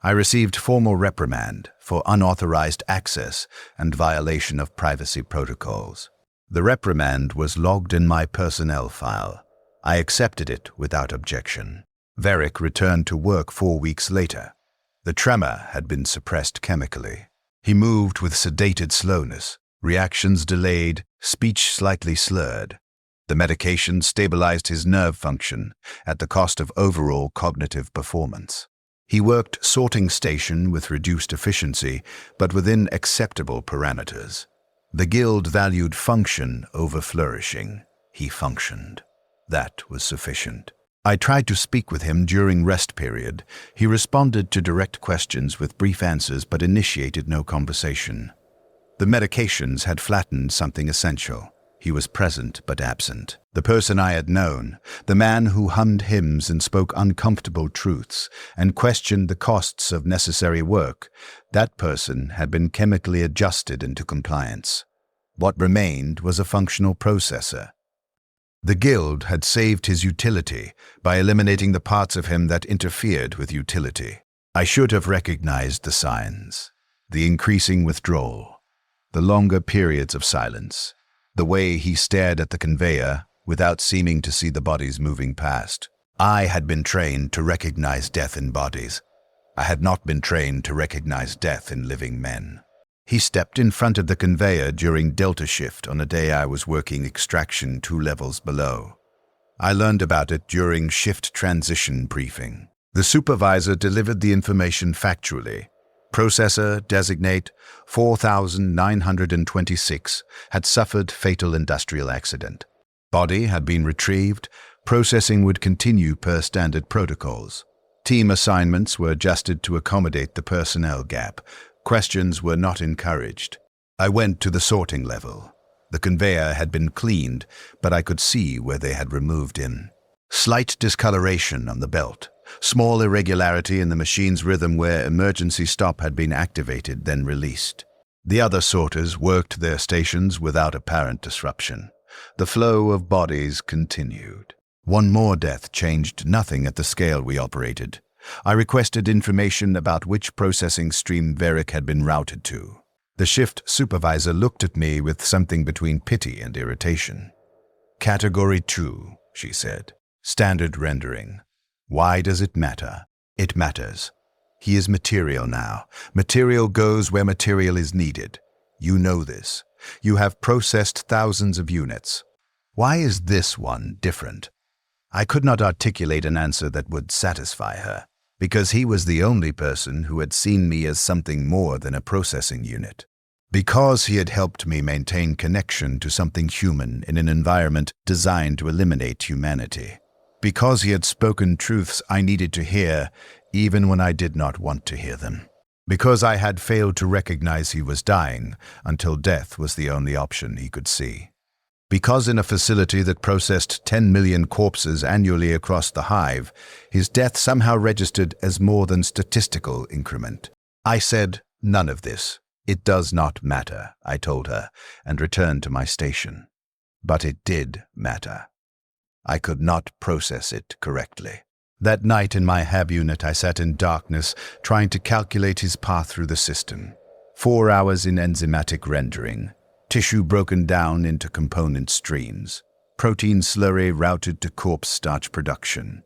I received formal reprimand for unauthorized access and violation of privacy protocols. The reprimand was logged in my personnel file. I accepted it without objection. Verrick returned to work 4 weeks later. The tremor had been suppressed chemically. He moved with sedated slowness, reactions delayed, speech slightly slurred. The medication stabilized his nerve function at the cost of overall cognitive performance. He worked sorting station with reduced efficiency, but within acceptable parameters. The Guild valued function over flourishing. He functioned. That was sufficient. I tried to speak with him during rest period. He responded to direct questions with brief answers but initiated no conversation. The medications had flattened something essential. He was present but absent. The person I had known, the man who hummed hymns and spoke uncomfortable truths and questioned the costs of necessary work, that person had been chemically adjusted into compliance. What remained was a functional processor. The Guild had saved his utility by eliminating the parts of him that interfered with utility. I should have recognized the signs. The increasing withdrawal, the longer periods of silence, the way he stared at the conveyor without seeming to see the bodies moving past. I had been trained to recognize death in bodies. I had not been trained to recognize death in living men. He stepped in front of the conveyor during Delta shift on a day I was working extraction 2 levels below. I learned about it during shift transition briefing. The supervisor delivered the information factually. Processor designate 4926 had suffered fatal industrial accident. Body had been retrieved. Processing would continue per standard protocols. Team assignments were adjusted to accommodate the personnel gap. Questions were not encouraged. I went to the sorting level. The conveyor had been cleaned, but I could see where they had removed him. Slight discoloration on the belt. Small irregularity in the machine's rhythm where emergency stop had been activated, then released. The other sorters worked their stations without apparent disruption. The flow of bodies continued. One more death changed nothing at the scale we operated. I requested information about which processing stream Verrick had been routed to. The shift supervisor looked at me with something between pity and irritation. "Category 2, she said. "Standard rendering. Why does it matter? It matters. He is material now. Material goes where material is needed. You know this. You have processed thousands of units. Why is this one different?" I could not articulate an answer that would satisfy her, because he was the only person who had seen me as something more than a processing unit. Because he had helped me maintain connection to something human in an environment designed to eliminate humanity. Because he had spoken truths I needed to hear, even when I did not want to hear them. Because I had failed to recognize he was dying until death was the only option he could see. Because in a facility that processed 10 million corpses annually across the Hive, his death somehow registered as more than statistical increment. I said, "None of this. It does not matter," I told her, and returned to my station. But it did matter. I could not process it correctly. That night in my HAB unit, I sat in darkness, trying to calculate his path through the system. 4 hours in enzymatic rendering, tissue broken down into component streams, protein slurry routed to corpse starch production.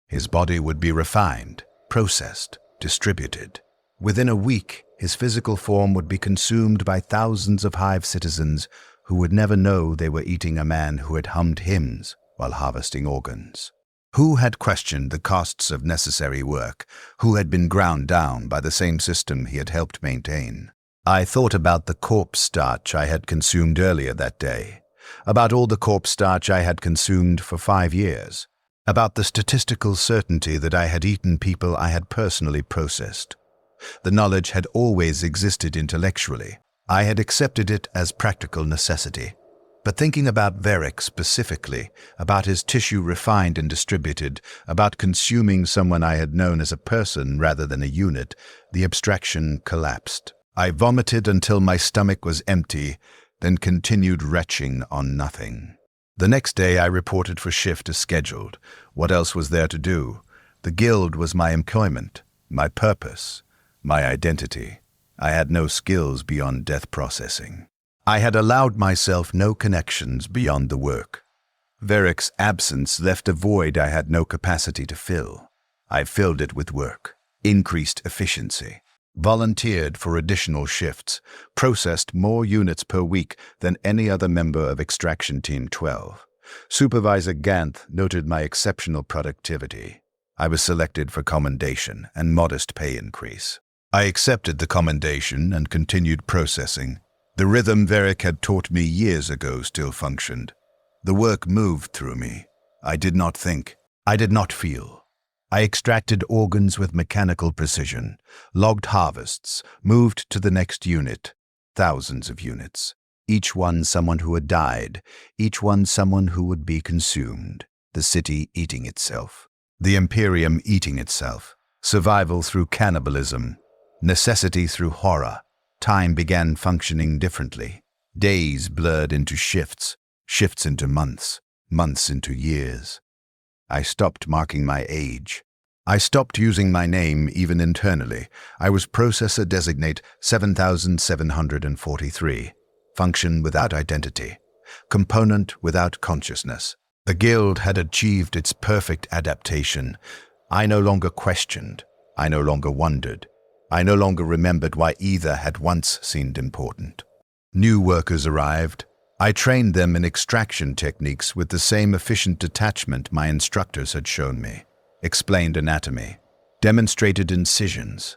His body would be refined, processed, distributed. Within a week, his physical form would be consumed by thousands of Hive citizens who would never know they were eating a man who had hummed hymns while harvesting organs. Who had questioned the costs of necessary work? Who had been ground down by the same system he had helped maintain? I thought about the corpse starch I had consumed earlier that day, about all the corpse starch I had consumed for 5 years, about the statistical certainty that I had eaten people I had personally processed. The knowledge had always existed intellectually. I had accepted it as practical necessity. But thinking about Varric specifically, about his tissue refined and distributed, about consuming someone I had known as a person rather than a unit, the abstraction collapsed. I vomited until my stomach was empty, then continued retching on nothing. The next day I reported for shift as scheduled. What else was there to do? The guild was my employment, my purpose, my identity. I had no skills beyond death processing. I had allowed myself no connections beyond the work. Varric's absence left a void I had no capacity to fill. I filled it with work, increased efficiency, volunteered for additional shifts, processed more units per week than any other member of Extraction Team 12. Supervisor Ganth noted my exceptional productivity. I was selected for commendation and modest pay increase. I accepted the commendation and continued processing. The rhythm Varric had taught me years ago still functioned. The work moved through me. I did not think. I did not feel. I extracted organs with mechanical precision, logged harvests, moved to the next unit, thousands of units. Each one someone who had died, each one someone who would be consumed. The city eating itself. The Imperium eating itself. Survival through cannibalism. Necessity through horror. Time began functioning differently. Days blurred into shifts, shifts into months, months into years. I stopped marking my age. I stopped using my name even internally. I was processor designate 7743. Function without identity. Component without consciousness. The guild had achieved its perfect adaptation. I no longer questioned. I no longer wondered. I no longer remembered why either had once seemed important. New workers arrived. I trained them in extraction techniques with the same efficient detachment my instructors had shown me. Explained anatomy. Demonstrated incisions.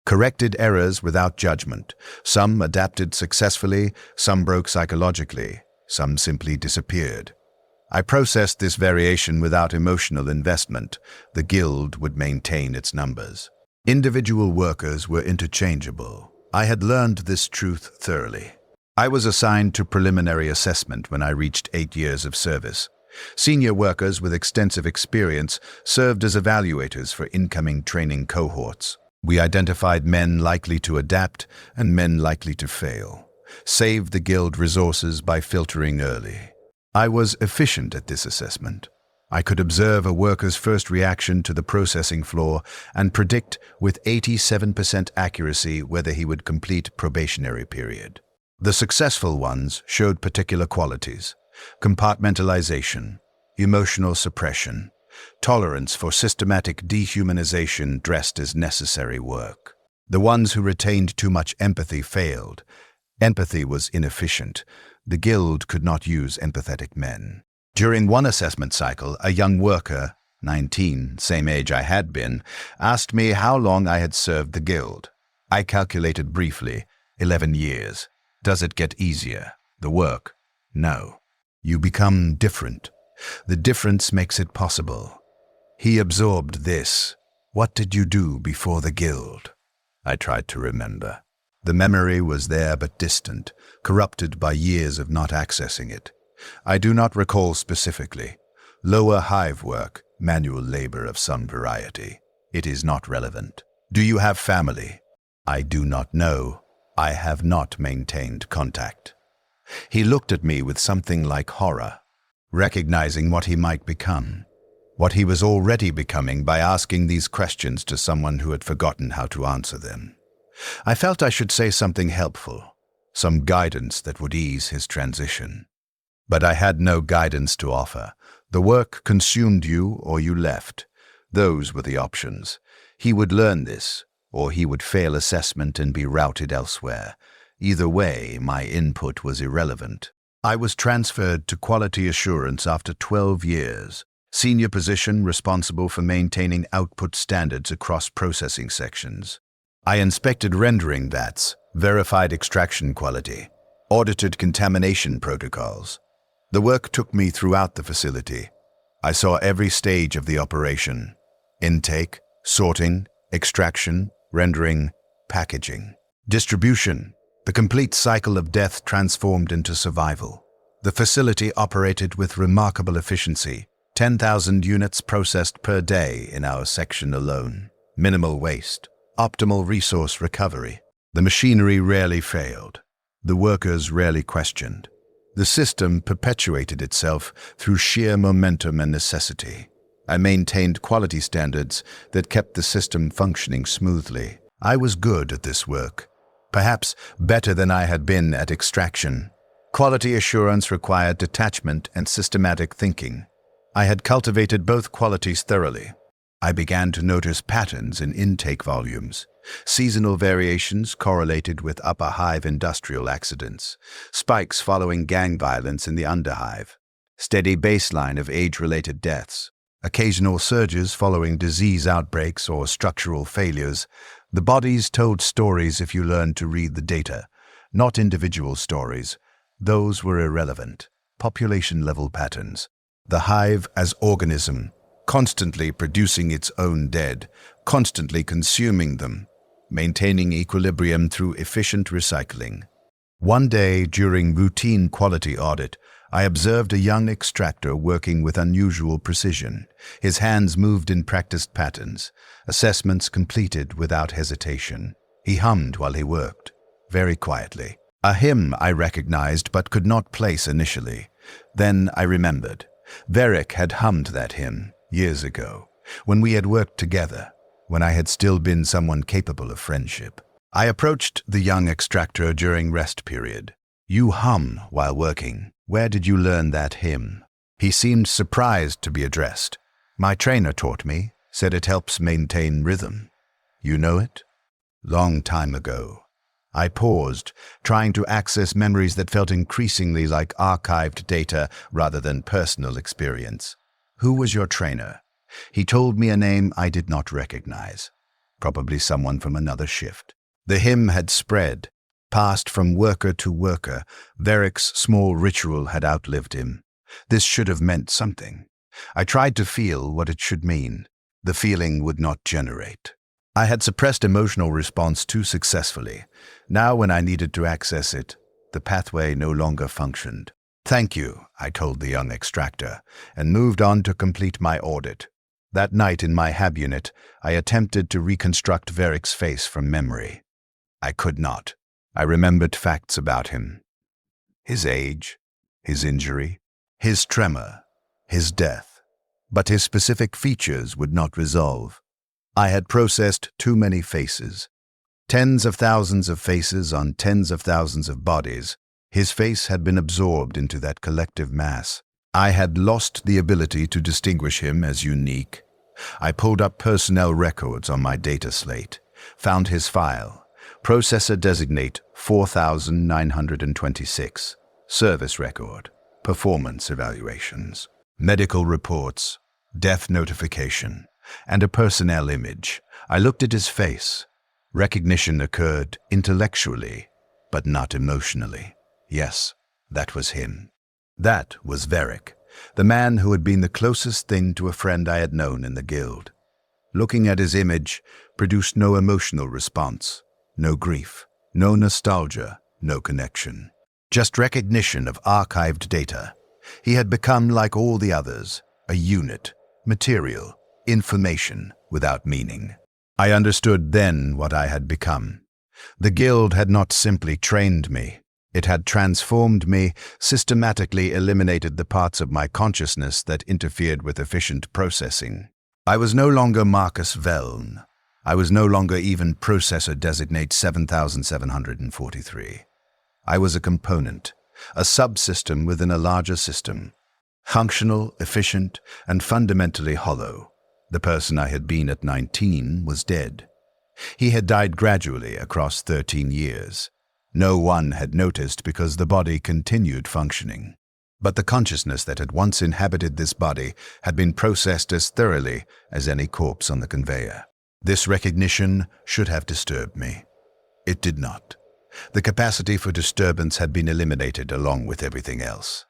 Corrected errors without judgment. Some adapted successfully, some broke psychologically, some simply disappeared. I processed this variation without emotional investment. The guild would maintain its numbers. Individual workers were interchangeable. I had learned this truth thoroughly. I was assigned to preliminary assessment when I reached 8 years of service. Senior workers with extensive experience served as evaluators for incoming training cohorts. We identified men likely to adapt and men likely to fail. Saved the guild resources by filtering early. I was efficient at this assessment. I could observe a worker's first reaction to the processing floor and predict with 87% accuracy whether he would complete probationary period. The successful ones showed particular qualities: compartmentalization, emotional suppression, tolerance for systematic dehumanization dressed as necessary work. The ones who retained too much empathy failed. Empathy was inefficient. The guild could not use empathetic men. During one assessment cycle, a young worker, 19, same age I had been, asked me how long I had served the guild. I calculated briefly, 11 years. Does it get easier? The work? No. You become different. The difference makes it possible. He absorbed this. What did you do before the guild? I tried to remember. The memory was there but distant, corrupted by years of not accessing it. I do not recall specifically. Lower Hive work, manual labor of some variety. It is not relevant. Do you have family? I do not know. I have not maintained contact. He looked at me with something like horror, recognizing what he might become, what he was already becoming by asking these questions to someone who had forgotten how to answer them. I felt I should say something helpful, some guidance that would ease his transition. But I had no guidance to offer. The work consumed you or you left. Those were the options. He would learn this, or he would fail assessment and be routed elsewhere. Either way, my input was irrelevant. I was transferred to quality assurance after 12 years, senior position responsible for maintaining output standards across processing sections. I inspected rendering vats, verified extraction quality, audited contamination protocols. The work took me throughout the facility. I saw every stage of the operation: intake, sorting, extraction, rendering, packaging, distribution, the complete cycle of death transformed into survival. The facility operated with remarkable efficiency, 10,000 units processed per day in our section alone. Minimal waste, optimal resource recovery. The machinery rarely failed. The workers rarely questioned. The system perpetuated itself through sheer momentum and necessity. I maintained quality standards that kept the system functioning smoothly. I was good at this work, perhaps better than I had been at extraction. Quality assurance required detachment and systematic thinking. I had cultivated both qualities thoroughly. I began to notice patterns in intake volumes. Seasonal variations correlated with upper hive industrial accidents, spikes following gang violence in the underhive, steady baseline of age-related deaths, occasional surges following disease outbreaks or structural failures. The bodies told stories if you learned to read the data, not individual stories. Those were irrelevant, population-level patterns. The hive as organism, constantly producing its own dead, constantly consuming them, maintaining equilibrium through efficient recycling. One day, during routine quality audit, I observed a young extractor working with unusual precision. His hands moved in practiced patterns, assessments completed without hesitation. He hummed while he worked, very quietly. A hymn I recognized but could not place initially. Then I remembered. Varric had hummed that hymn years ago, when we had worked together, when I had still been someone capable of friendship. I approached the young extractor during rest period. "You hum while working. Where did you learn that hymn?" He seemed surprised to be addressed. "My trainer taught me, said it helps maintain rhythm." "You know it?" "Long time ago." I paused, trying to access memories that felt increasingly like archived data rather than personal experience. "Who was your trainer?" He told me a name I did not recognize. Probably someone from another shift. The hymn had spread, passed from worker to worker. Varric's small ritual had outlived him. This should have meant something. I tried to feel what it should mean. The feeling would not generate. I had suppressed emotional response too successfully. Now when I needed to access it, the pathway no longer functioned. "Thank you," I told the young extractor, and moved on to complete my audit. That night in my hab unit, I attempted to reconstruct Varric's face from memory. I could not. I remembered facts about him. His age, his injury, his tremor, his death. But his specific features would not resolve. I had processed too many faces. Tens of thousands of faces on tens of thousands of bodies. His face had been absorbed into that collective mass. I had lost the ability to distinguish him as unique. I pulled up personnel records on my data slate, found his file. Processor designate 4926. Service record. Performance evaluations. Medical reports. Death notification. And a personnel image. I looked at his face. Recognition occurred intellectually, but not emotionally. Yes, that was him. That was Varric, the man who had been the closest thing to a friend I had known in the guild. Looking at his image produced no emotional response, no grief, no nostalgia, no connection. Just recognition of archived data. He had become like all the others, a unit, material, information without meaning. I understood then what I had become. The guild had not simply trained me. It had transformed me, systematically eliminated the parts of my consciousness that interfered with efficient processing. I was no longer Marcus Veln. I was no longer even processor designate 7743. I was a component, a subsystem within a larger system. Functional, efficient, and fundamentally hollow. The person I had been at 19 was dead. He had died gradually across 13 years. No one had noticed because the body continued functioning. But the consciousness that had once inhabited this body had been processed as thoroughly as any corpse on the conveyor. This recognition should have disturbed me. It did not. The capacity for disturbance had been eliminated along with everything else.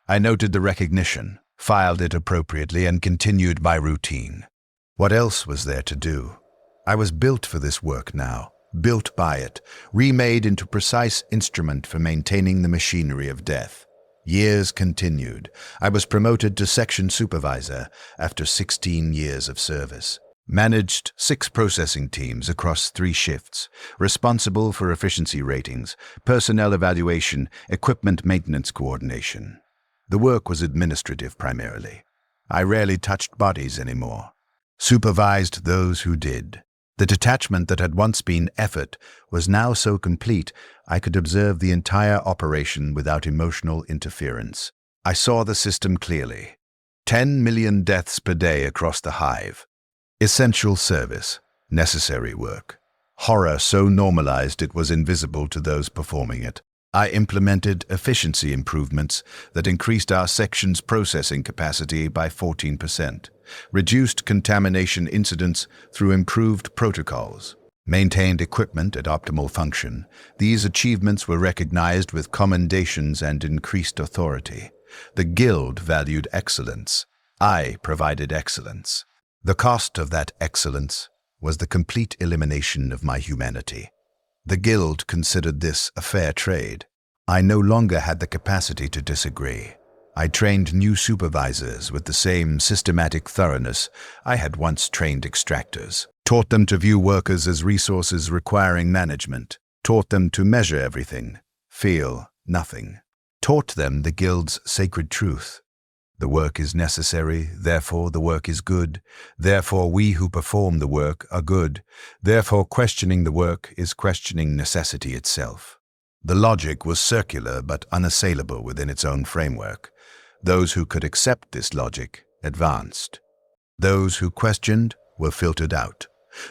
I noted the recognition, filed it appropriately, and continued my routine. What else was there to do? I was built for this work now, built by it, remade into precise instrument for maintaining the machinery of death. Years continued. I was promoted to section supervisor after 16 years of service. Managed 6 processing teams across 3 shifts, responsible for efficiency ratings, personnel evaluation, equipment maintenance coordination. The work was administrative primarily. I rarely touched bodies anymore. Supervised those who did. The detachment that had once been effort was now so complete I could observe the entire operation without emotional interference. I saw the system clearly. 10 million deaths per day across the Hive. Essential service, necessary work. Horror so normalized it was invisible to those performing it. I implemented efficiency improvements that increased our section's processing capacity by 14%, reduced contamination incidents through improved protocols, maintained equipment at optimal function. These achievements were recognized with commendations and increased authority. The Guild valued excellence. I provided excellence. The cost of that excellence was the complete elimination of my humanity. The Guild considered this a fair trade. I no longer had the capacity to disagree. I trained new supervisors with the same systematic thoroughness I had once trained extractors. Taught them to view workers as resources requiring management. Taught them to measure everything, feel nothing. Taught them the Guild's sacred truth. The work is necessary, therefore the work is good. Therefore we who perform the work are good. Therefore questioning the work is questioning necessity itself. The logic was circular but unassailable within its own framework. Those who could accept this logic advanced. Those who questioned were filtered out.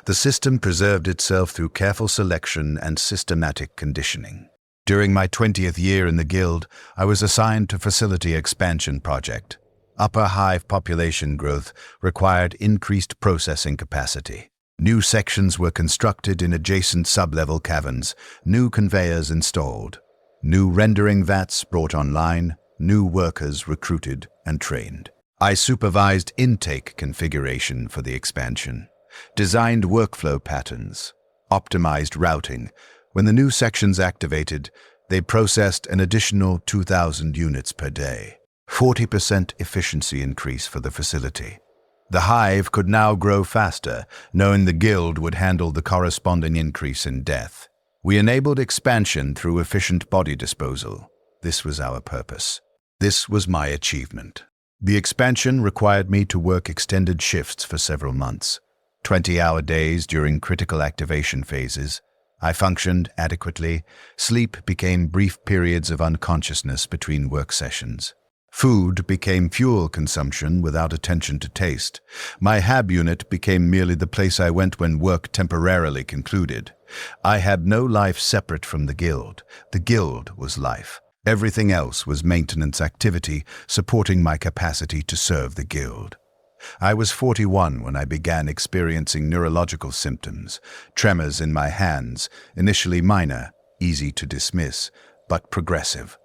The system preserved itself through careful selection and systematic conditioning. During my 20th year in the Guild, I was assigned to Facility Expansion Project. Upper Hive population growth required increased processing capacity. New sections were constructed in adjacent sub-level caverns, new conveyors installed, new rendering vats brought online, new workers recruited and trained. I supervised intake configuration for the expansion, designed workflow patterns, optimized routing. When the new sections activated, they processed an additional 2,000 units per day, 40% efficiency increase for the facility. The Hive could now grow faster, knowing the Guild would handle the corresponding increase in death. We enabled expansion through efficient body disposal. This was our purpose. This was my achievement. The expansion required me to work extended shifts for several months, 20-hour days during critical activation phases. I functioned adequately. Sleep became brief periods of unconsciousness between work sessions. Food became fuel consumption without attention to taste. My HAB unit became merely the place I went when work temporarily concluded. I had no life separate from the Guild. The Guild was life. Everything else was maintenance activity, supporting my capacity to serve the Guild. I was 41 when I began experiencing neurological symptoms, tremors in my hands, initially minor, easy to dismiss, but progressive.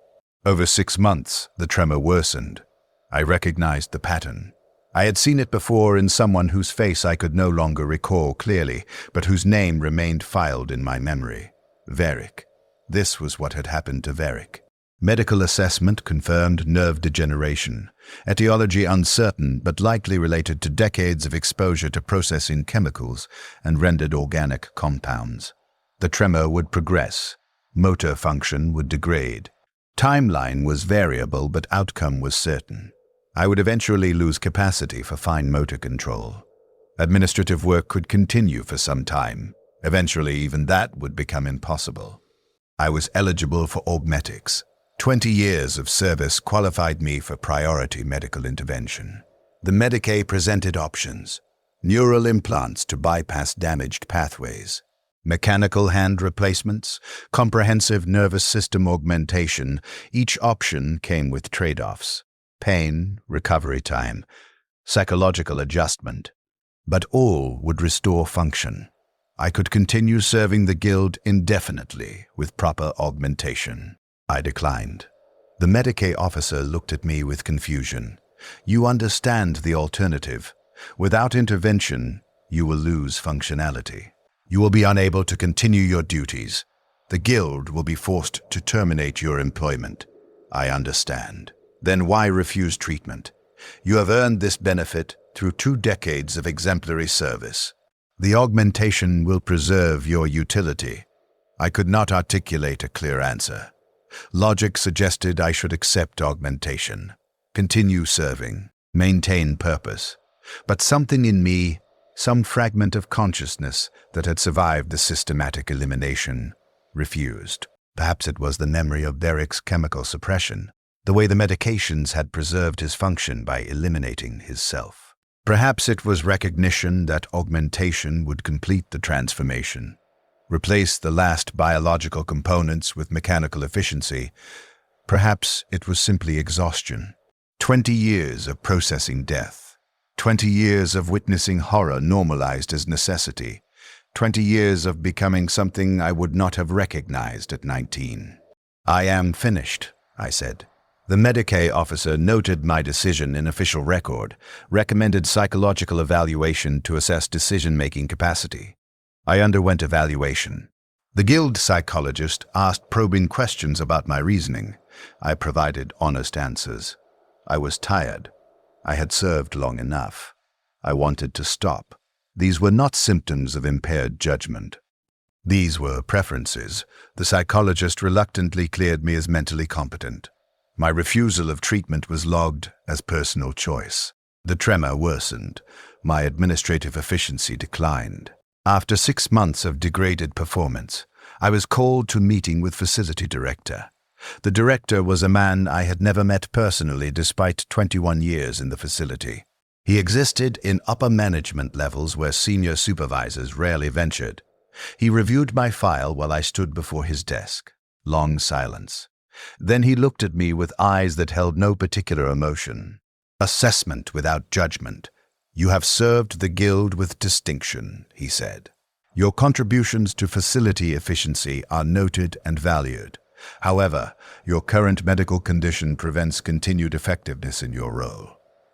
Over 6 months, the tremor worsened. I recognized the pattern. I had seen it before in someone whose face I could no longer recall clearly, but whose name remained filed in my memory. Varric. This was what had happened to Varric. Medical assessment confirmed nerve degeneration. Etiology uncertain, but likely related to decades of exposure to processing chemicals and rendered organic compounds. The tremor would progress. Motor function would degrade. Timeline was variable, but outcome was certain. I would eventually lose capacity for fine motor control. Administrative work could continue for some time. Eventually, even that would become impossible. I was eligible for augmetics. 20 years of service qualified me for priority medical intervention. The Medicaid presented options: neural implants to bypass damaged pathways, mechanical hand replacements, comprehensive nervous system augmentation. Each option came with trade-offs: pain, recovery time, psychological adjustment. But all would restore function. I could continue serving the Guild indefinitely with proper augmentation. I declined. The Medicaid officer looked at me with confusion. You understand the alternative. Without intervention, you will lose functionality. You will be unable to continue your duties. The Guild will be forced to terminate your employment. I understand. Then why refuse treatment? You have earned this benefit through 2 decades of exemplary service. The augmentation will preserve your utility. I could not articulate a clear answer. Logic suggested I should accept augmentation, continue serving, maintain purpose. But something in me, some fragment of consciousness that had survived the systematic elimination, refused. Perhaps it was the memory of Derek's chemical suppression, the way the medications had preserved his function by eliminating his self. Perhaps it was recognition that augmentation would complete the transformation, replace the last biological components with mechanical efficiency. Perhaps it was simply exhaustion. 20 years of processing death. 20 years of witnessing horror normalized as necessity. 20 years of becoming something I would not have recognized at 19. I am finished, I said. The Medicaid officer noted my decision in official record, recommended psychological evaluation to assess decision-making capacity. I underwent evaluation. The Guild psychologist asked probing questions about my reasoning. I provided honest answers. I was tired. I had served long enough. I wanted to stop. These were not symptoms of impaired judgment. These were preferences. The psychologist reluctantly cleared me as mentally competent. My refusal of treatment was logged as personal choice. The tremor worsened. My administrative efficiency declined. After 6 months of degraded performance, I was called to meeting with facility director. The director was a man I had never met personally despite 21 years in the facility. He existed in upper management levels where senior supervisors rarely ventured. He reviewed my file while I stood before his desk. Long silence. Then he looked at me with eyes that held no particular emotion. Assessment without judgment. You have served the Guild with distinction, he said. Your contributions to facility efficiency are noted and valued. However, your current medical condition prevents continued effectiveness in your role.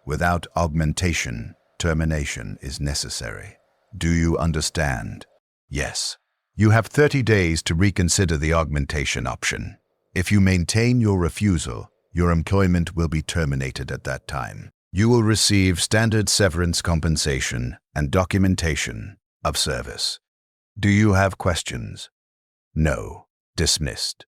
Without augmentation, termination is necessary. Do you understand? Yes. You have 30 days to reconsider the augmentation option. If you maintain your refusal, your employment will be terminated at that time. You will receive standard severance compensation and documentation of service. Do you have questions? No. Dismissed.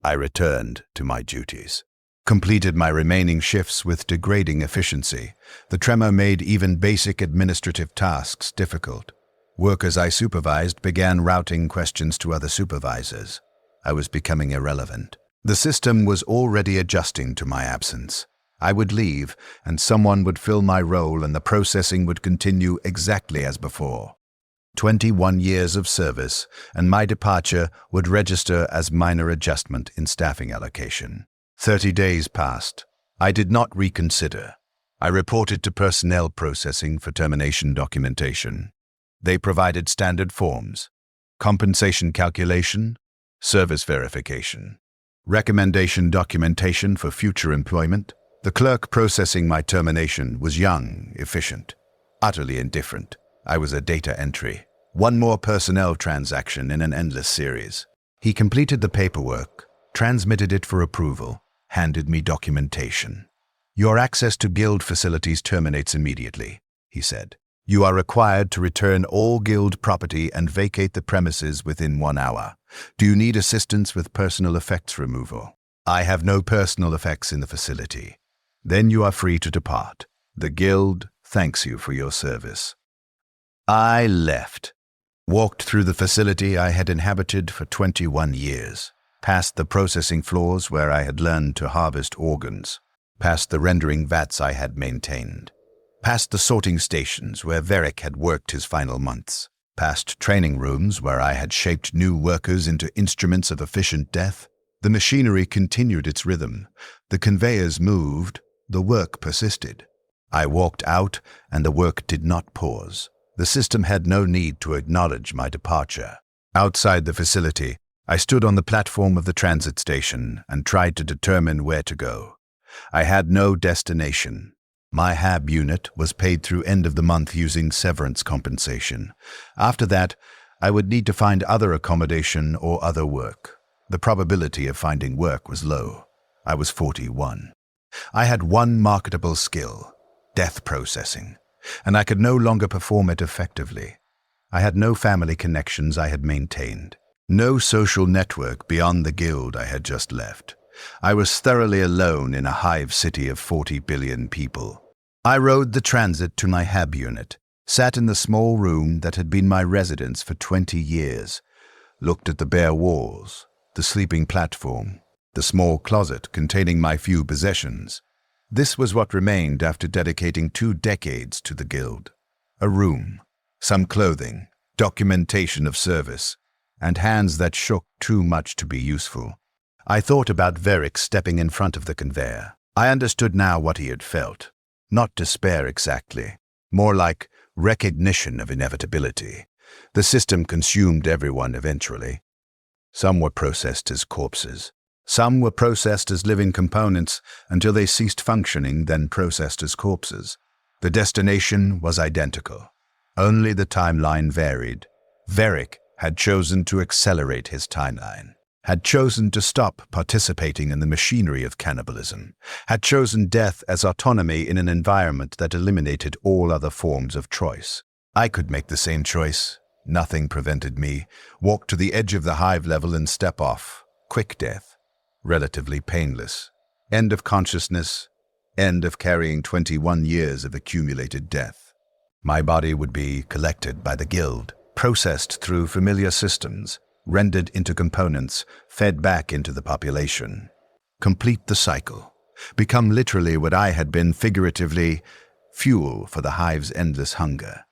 I returned to my duties. Completed my remaining shifts with degrading efficiency. The tremor made even basic administrative tasks difficult. Workers I supervised began routing questions to other supervisors. I was becoming irrelevant. The system was already adjusting to my absence. I would leave, and someone would fill my role, and the processing would continue exactly as before. 21 years of service, and my departure would register as minor adjustment in staffing allocation. 30 days passed. I did not reconsider. I reported to personnel processing for termination documentation. They provided standard forms: compensation calculation, service verification, recommendation documentation for future employment. The clerk processing my termination was young, efficient, utterly indifferent. I was a data entry. One more personnel transaction in an endless series. He completed the paperwork, transmitted it for approval, handed me documentation. Your access to Guild facilities terminates immediately, he said. You are required to return all Guild property and vacate the premises within 1 hour. Do you need assistance with personal effects removal? I have no personal effects in the facility. Then you are free to depart. The Guild thanks you for your service. I left. Walked through the facility I had inhabited for 21 years, past the processing floors where I had learned to harvest organs, past the rendering vats I had maintained, past the sorting stations where Varric had worked his final months, past training rooms where I had shaped new workers into instruments of efficient death. The machinery continued its rhythm. The conveyors moved. The work persisted. I walked out, and the work did not pause. The system had no need to acknowledge my departure. Outside the facility, I stood on the platform of the transit station and tried to determine where to go. I had no destination. My HAB unit was paid through end of the month using severance compensation. After that, I would need to find other accommodation or other work. The probability of finding work was low. I was 41. I had one marketable skill, death processing, and I could no longer perform it effectively. I had no family connections I had maintained, no social network beyond the guild I had just left. I was thoroughly alone in a hive city of 40 billion people. I rode the transit to my HAB unit, sat in the small room that had been my residence for 20 years, looked at the bare walls, the sleeping platform, the small closet containing my few possessions. This was what remained after dedicating 2 decades to the guild. A room, some clothing, documentation of service, and hands that shook too much to be useful. I thought about Varric stepping in front of the conveyor. I understood now what he had felt. Not despair exactly, more like recognition of inevitability. The system consumed everyone eventually. Some were processed as corpses. Some were processed as living components until they ceased functioning, then processed as corpses. The destination was identical. Only the timeline varied. Varric had chosen to accelerate his timeline, had chosen to stop participating in the machinery of cannibalism, had chosen death as autonomy in an environment that eliminated all other forms of choice. I could make the same choice. Nothing prevented me. Walk to the edge of the hive level and step off. Quick death. Relatively painless. End of consciousness. End of carrying 21 years of accumulated death. My body would be collected by the guild, processed through familiar systems, rendered into components, fed back into the population. Complete the cycle. Become literally what I had been figuratively, fuel for the hive's endless hunger.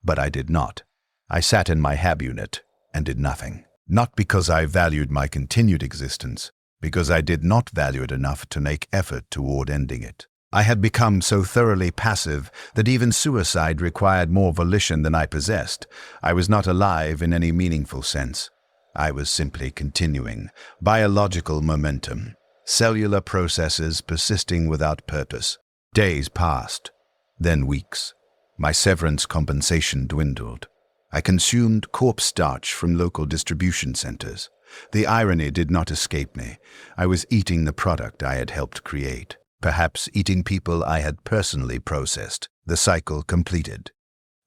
But I did not. I sat in my HAB unit and did nothing. Not because I valued my continued existence, because I did not value it enough to make effort toward ending it. I had become so thoroughly passive that even suicide required more volition than I possessed. I was not alive in any meaningful sense. I was simply continuing. Biological momentum. Cellular processes persisting without purpose. Days passed, then weeks. My severance compensation dwindled. I consumed corpse starch from local distribution centers. The irony did not escape me. I was eating the product I had helped create. Perhaps eating people I had personally processed. The cycle completed.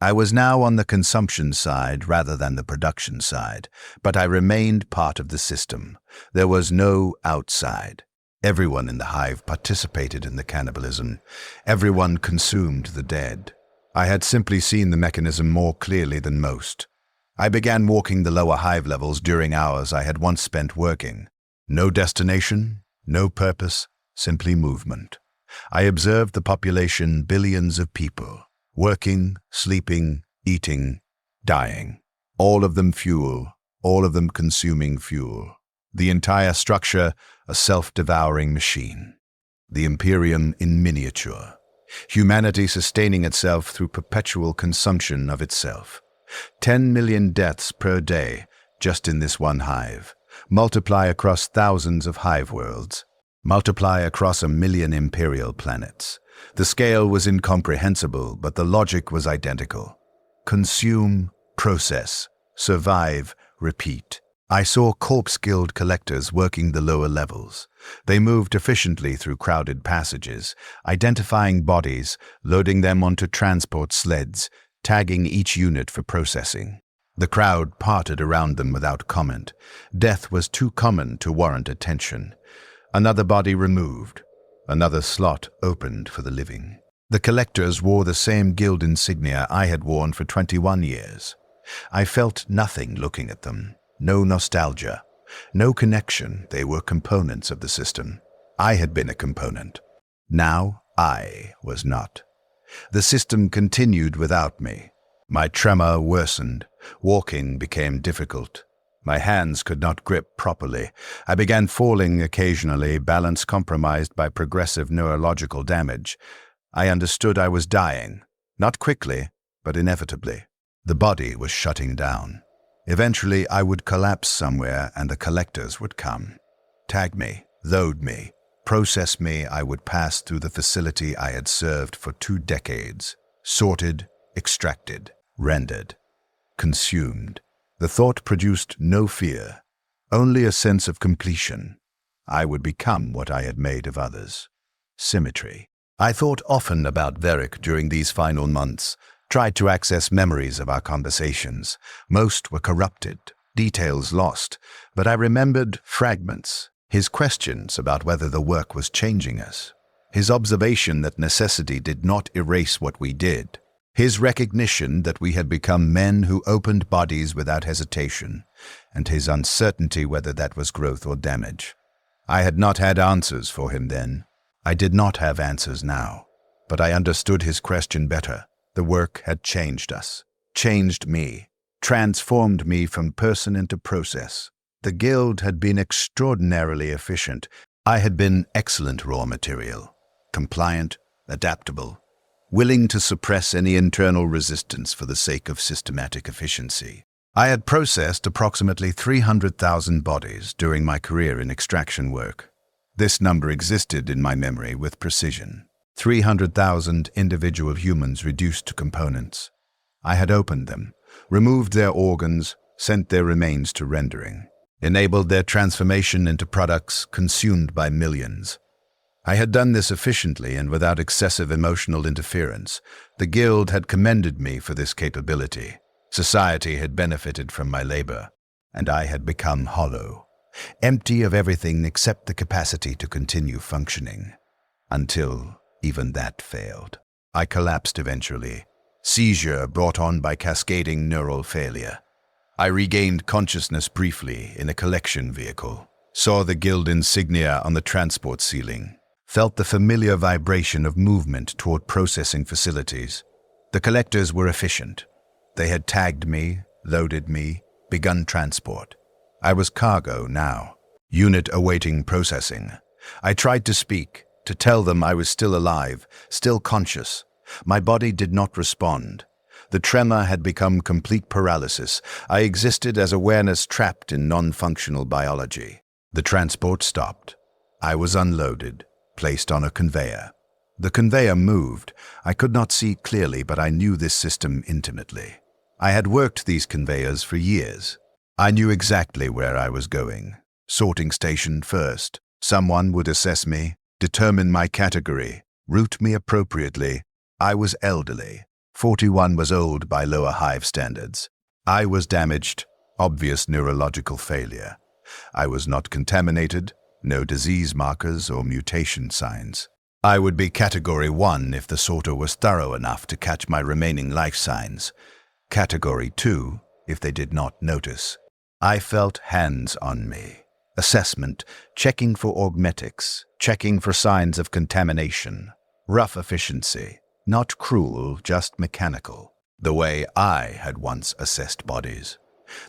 I was now on the consumption side rather than the production side, but I remained part of the system. There was no outside. Everyone in the hive participated in the cannibalism. Everyone consumed the dead. I had simply seen the mechanism more clearly than most. I began walking the lower hive levels during hours I had once spent working. No destination, no purpose, simply movement. I observed the population, billions of people, working, sleeping, eating, dying. All of them fuel, all of them consuming fuel. The entire structure, a self-devouring machine. The Imperium in miniature. Humanity sustaining itself through perpetual consumption of itself. 10 million deaths per day, just in this one hive. Multiply across thousands of hive worlds. Multiply across 1 million imperial planets. The scale was incomprehensible, but the logic was identical. Consume, process, survive, repeat. I saw Corpse Guild collectors working the lower levels. They moved efficiently through crowded passages, identifying bodies, loading them onto transport sleds, tagging each unit for processing. The crowd parted around them without comment. Death was too common to warrant attention. Another body removed. Another slot opened for the living. The collectors wore the same guild insignia I had worn for 21 years. I felt nothing looking at them. No nostalgia. No connection. They were components of the system. I had been a component. Now I was not. The system continued without me. My tremor worsened. Walking became difficult. My hands could not grip properly. I began falling occasionally, balance compromised by progressive neurological damage. I understood I was dying. Not quickly, but inevitably. The body was shutting down. Eventually, I would collapse somewhere and the collectors would come. Tag me, load me, process me. I would pass through the facility I had served for 2 decades. Sorted, extracted, rendered, consumed. The thought produced no fear, only a sense of completion. I would become what I had made of others. Symmetry. I thought often about Varric during these final months, tried to access memories of our conversations. Most were corrupted, details lost, but I remembered fragments. His questions about whether the work was changing us. His observation that necessity did not erase what we did. His recognition that we had become men who opened bodies without hesitation, and his uncertainty whether that was growth or damage. I had not had answers for him then. I did not have answers now, but I understood his question better. The work had changed us, changed me, transformed me from person into process. The guild had been extraordinarily efficient. I had been excellent raw material, compliant, adaptable, willing to suppress any internal resistance for the sake of systematic efficiency. I had processed approximately 300,000 bodies during my career in extraction work. This number existed in my memory with precision. 300,000 individual humans reduced to components. I had opened them, removed their organs, sent their remains to rendering, enabled their transformation into products consumed by millions. I had done this efficiently and without excessive emotional interference. The guild had commended me for this capability. Society had benefited from my labor, and I had become hollow, empty of everything except the capacity to continue functioning. Until even that failed. I collapsed eventually, seizure brought on by cascading neural failure. I regained consciousness briefly in a collection vehicle, saw the guild insignia on the transport ceiling, felt the familiar vibration of movement toward processing facilities. The collectors were efficient. They had tagged me, loaded me, begun transport. I was cargo now, unit awaiting processing. I tried to speak, to tell them I was still alive, still conscious. My body did not respond. The tremor had become complete paralysis. I existed as awareness trapped in non-functional biology. The transport stopped. I was unloaded, placed on a conveyor. The conveyor moved. I could not see clearly, but I knew this system intimately. I had worked these conveyors for years. I knew exactly where I was going. Sorting station first. Someone would assess me, determine my category, route me appropriately. I was elderly. 41 was old by lower Hive standards. I was damaged, obvious neurological failure. I was not contaminated, no disease markers or mutation signs. I would be Category 1 if the sorter was thorough enough to catch my remaining life signs. Category 2 if they did not notice. I felt hands on me. Assessment, checking for augmetics, checking for signs of contamination. Rough efficiency, not cruel, just mechanical, the way I had once assessed bodies.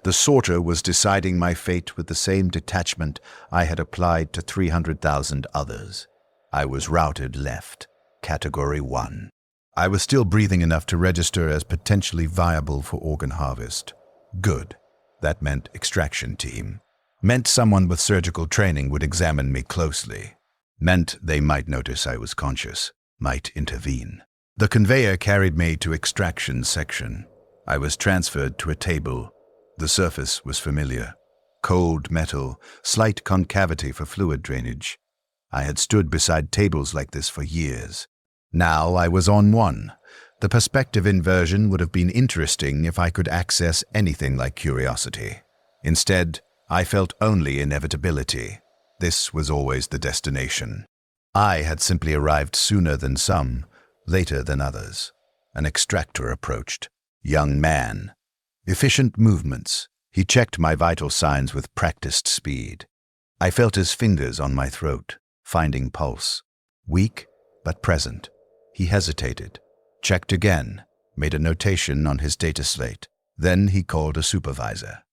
The sorter was deciding my fate with the same detachment I had applied to 300,000 others. I was routed left, Category 1. I was still breathing enough to register as potentially viable for organ harvest. Good. That meant extraction team. Meant someone with surgical training would examine me closely. Meant they might notice I was conscious, might intervene. The conveyor carried me to extraction section. I was transferred to a table. The surface was familiar. Cold metal, slight concavity for fluid drainage. I had stood beside tables like this for years. Now I was on one. The perspective inversion would have been interesting if I could access anything like curiosity. Instead, I felt only inevitability. This was always the destination. I had simply arrived sooner than some, Later than others, an extractor approached. Young man. Efficient movements. He checked my vital signs with practiced speed. I felt his fingers on my throat, finding pulse. Weak, but present. He hesitated, checked again, made a notation on his data slate. Then he called a supervisor.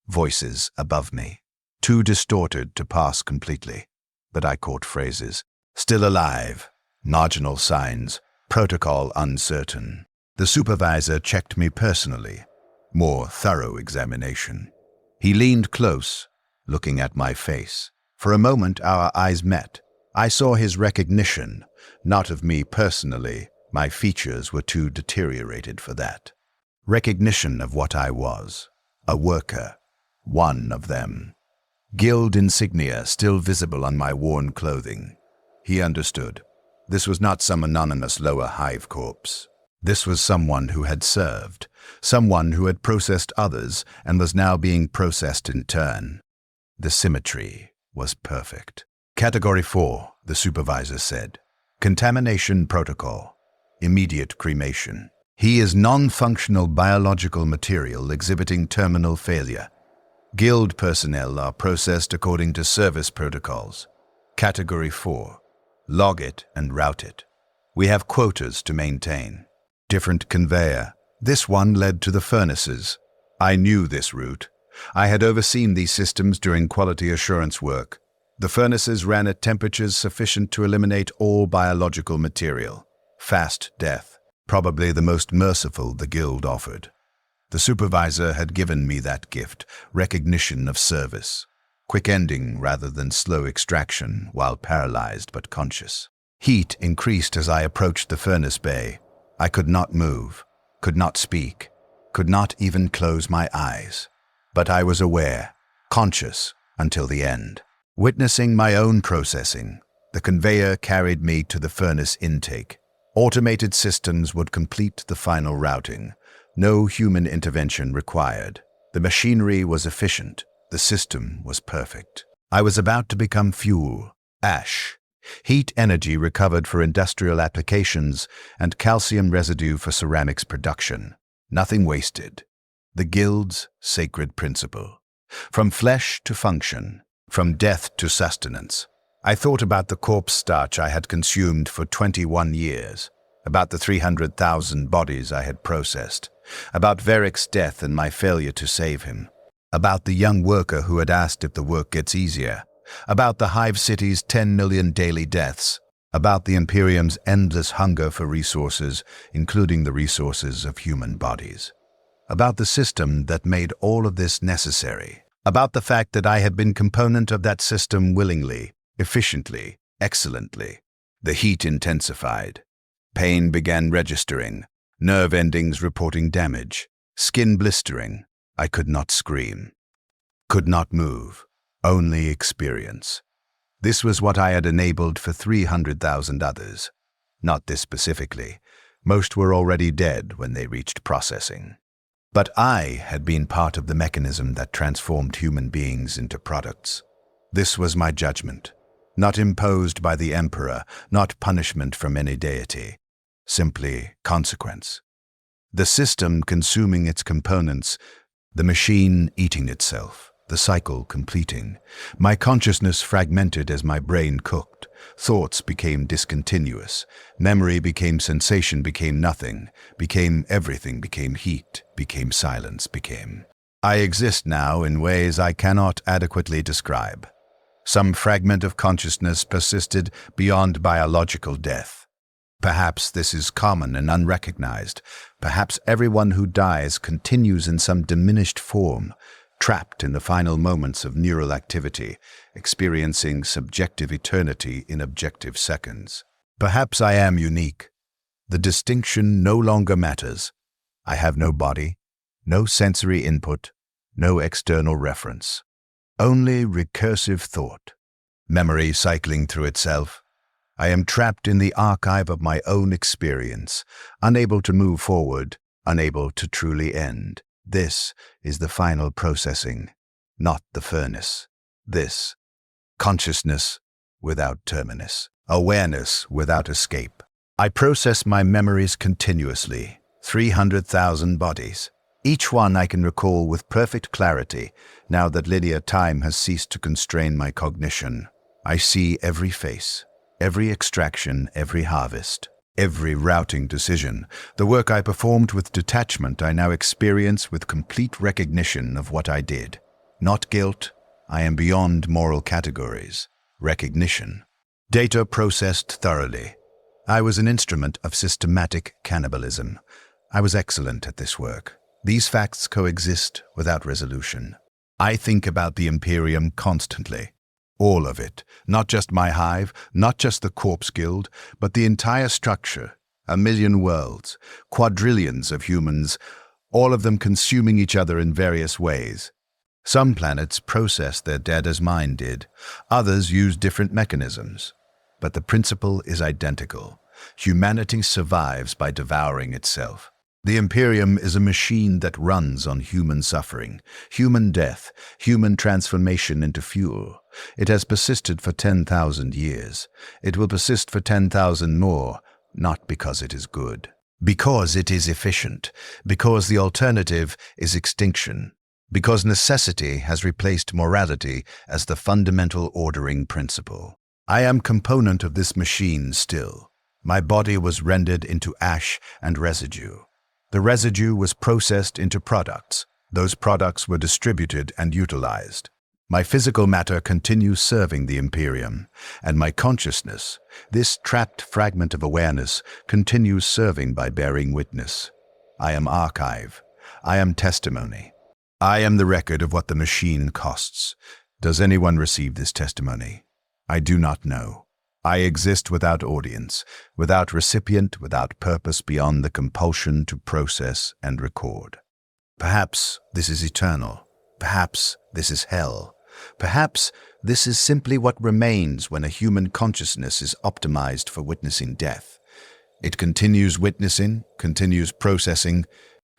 Voices above me. Too distorted to pass completely, but I caught phrases. Still alive. Marginal signs. Protocol uncertain. The supervisor checked me personally. More thorough examination. He leaned close, looking at my face. For a moment our eyes met. I saw his recognition, not of me personally. My features were too deteriorated for that. Recognition of what I was. A worker. One of them. Guild insignia still visible on my worn clothing. He understood. This was not some anonymous lower Hive corpse. This was someone who had served, someone who had processed others and was now being processed in turn. The symmetry was perfect. Category 4, the supervisor said. Contamination protocol. Immediate cremation. He is non-functional biological material exhibiting terminal failure. Guild personnel are processed according to service protocols. Category 4. Log it and route it. We have quotas to maintain. Different conveyor. This one led to the furnaces. I knew this route. I had overseen these systems during quality assurance work. The furnaces ran at temperatures sufficient to eliminate all biological material. Fast death. Probably the most merciful the Guild offered. The supervisor had given me that gift, recognition of service. Quick ending rather than slow extraction while paralyzed but conscious. Heat increased as I approached the furnace bay. I could not move, could not speak, could not even close my eyes. But I was aware, conscious until the end. Witnessing my own processing, the conveyor carried me to the furnace intake. Automated systems would complete the final routing. No human intervention required. The machinery was efficient. The system was perfect. I was about to become fuel, ash, heat energy recovered for industrial applications, and calcium residue for ceramics production. Nothing wasted. The Guild's sacred principle. From flesh to function, from death to sustenance. I thought about the corpse starch I had consumed for 21 years, about the 300,000 bodies I had processed, about Varric's death and my failure to save him, about the young worker who had asked if the work gets easier, about the Hive City's 10 million daily deaths, about the Imperium's endless hunger for resources, including the resources of human bodies, about the system that made all of this necessary, about the fact that I had been component of that system willingly, efficiently, excellently. The heat intensified. Pain began registering, nerve endings reporting damage, skin blistering. I could not scream, could not move, only experience. This was what I had enabled for 300,000 others. Not this specifically. Most were already dead when they reached processing. But I had been part of the mechanism that transformed human beings into products. This was my judgment, not imposed by the Emperor, not punishment from any deity, simply consequence. The system consuming its components, the machine eating itself, the cycle completing. My consciousness fragmented as my brain cooked. Thoughts became discontinuous. Memory became sensation, became nothing, became everything, became heat, became silence, became. I exist now in ways I cannot adequately describe. Some fragment of consciousness persisted beyond biological death. Perhaps this is common and unrecognized. Perhaps everyone who dies continues in some diminished form, trapped in the final moments of neural activity, experiencing subjective eternity in objective seconds. Perhaps I am unique. The distinction no longer matters. I have no body, no sensory input, no external reference. Only recursive thought, memory cycling through itself. I am trapped in the archive of my own experience, unable to move forward, unable to truly end. This is the final processing, not the furnace. This, consciousness without terminus, awareness without escape. I process my memories continuously, 300,000 bodies. Each one I can recall with perfect clarity, now that linear time has ceased to constrain my cognition. I see every face, every extraction, every harvest, every routing decision. The work I performed with detachment I now experience with complete recognition of what I did. Not guilt, I am beyond moral categories. Recognition. Data processed thoroughly. I was an instrument of systematic cannibalism. I was excellent at this work. These facts coexist without resolution. I think about the Imperium constantly. All of it, not just my hive, not just the Corpse Guild, but the entire structure, 1,000,000 worlds, quadrillions of humans, all of them consuming each other in various ways. Some planets process their dead as mine did, others use different mechanisms. But the principle is identical. Humanity survives by devouring itself. The Imperium is a machine that runs on human suffering, human death, human transformation into fuel. It has persisted for 10,000 years. It will persist for 10,000 more, not because it is good. Because it is efficient. Because the alternative is extinction. Because necessity has replaced morality as the fundamental ordering principle. I am component of this machine still. My body was rendered into ash and residue. The residue was processed into products. Those products were distributed and utilized. My physical matter continues serving the Imperium, and my consciousness, this trapped fragment of awareness, continues serving by bearing witness. I am archive. I am testimony. I am the record of what the machine costs. Does anyone receive this testimony? I do not know. I exist without audience, without recipient, without purpose beyond the compulsion to process and record. Perhaps this is eternal. Perhaps this is hell. Perhaps this is simply what remains when a human consciousness is optimized for witnessing death. It continues witnessing, continues processing,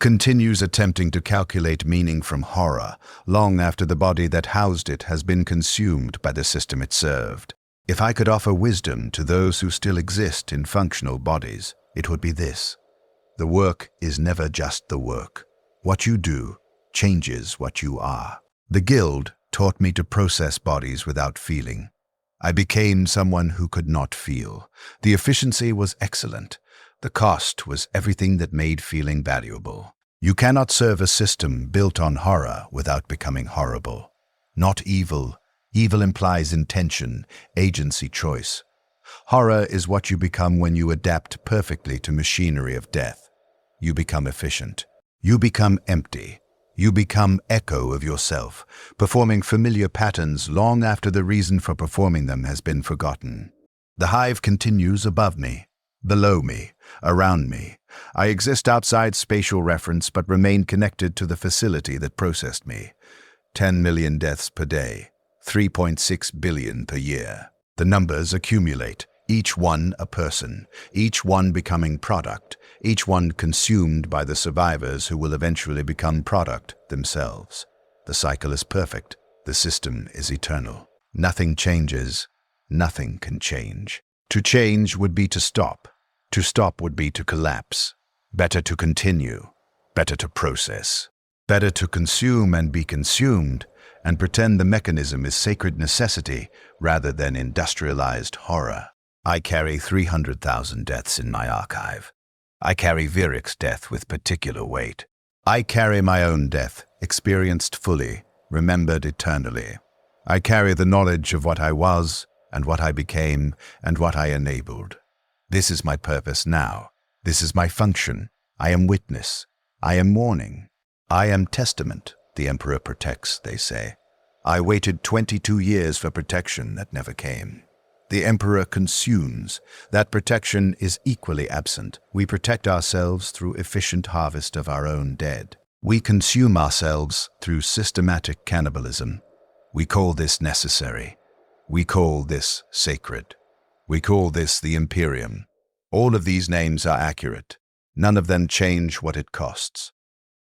continues attempting to calculate meaning from horror, long after the body that housed it has been consumed by the system it served. If I could offer wisdom to those who still exist in functional bodies, it would be this. The work is never just the work. What you do changes what you are. The Guild taught me to process bodies without feeling. I became someone who could not feel. The efficiency was excellent. The cost was everything that made feeling valuable. You cannot serve a system built on horror without becoming horrible. Not evil. Evil implies intention, agency, choice. Horror is what you become when you adapt perfectly to machinery of death. You become efficient. You become empty. You become echo of yourself, performing familiar patterns long after the reason for performing them has been forgotten. The hive continues above me, below me, around me. I exist outside spatial reference but remain connected to the facility that processed me. 10 million deaths per day. 3.6 billion per year. The numbers accumulate, each one a person, each one becoming product, each one consumed by the survivors who will eventually become product themselves. The cycle is perfect. The system is eternal. Nothing changes. Nothing can change. To change would be to stop. To stop would be to collapse. Better to continue. Better to process. Better to consume and be consumed, and pretend the mechanism is sacred necessity rather than industrialized horror. I carry 300,000 deaths in my archive. I carry Virik's death with particular weight. I carry my own death, experienced fully, remembered eternally. I carry the knowledge of what I was, and what I became, and what I enabled. This is my purpose now. This is my function. I am witness. I am mourning. I am testament. The Emperor protects, they say. I waited 22 years for protection that never came. The Emperor consumes. That protection is equally absent. We protect ourselves through efficient harvest of our own dead. We consume ourselves through systematic cannibalism. We call this necessary. We call this sacred. We call this the Imperium. All of these names are accurate. None of them change what it costs.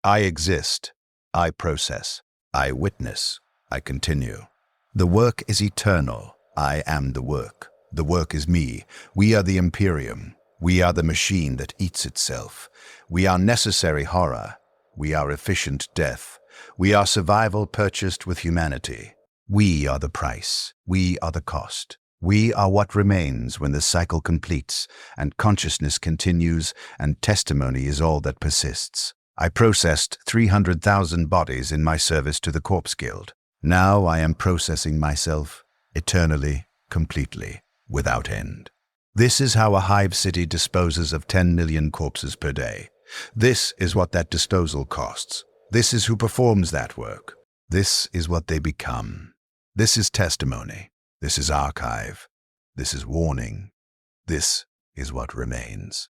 I exist. I process. I witness. I continue. The work is eternal. I am the work. The work is me. We are the Imperium. We are the machine that eats itself. We are necessary horror. We are efficient death. We are survival purchased with humanity. We are the price. We are the cost. We are what remains when the cycle completes and consciousness continues and testimony is all that persists. I processed 300,000 bodies in my service to the Corpse Guild. Now I am processing myself eternally, completely, without end. This is how a hive city disposes of 10 million corpses per day. This is what that disposal costs. This is who performs that work. This is what they become. This is testimony. This is archive. This is warning. This is what remains.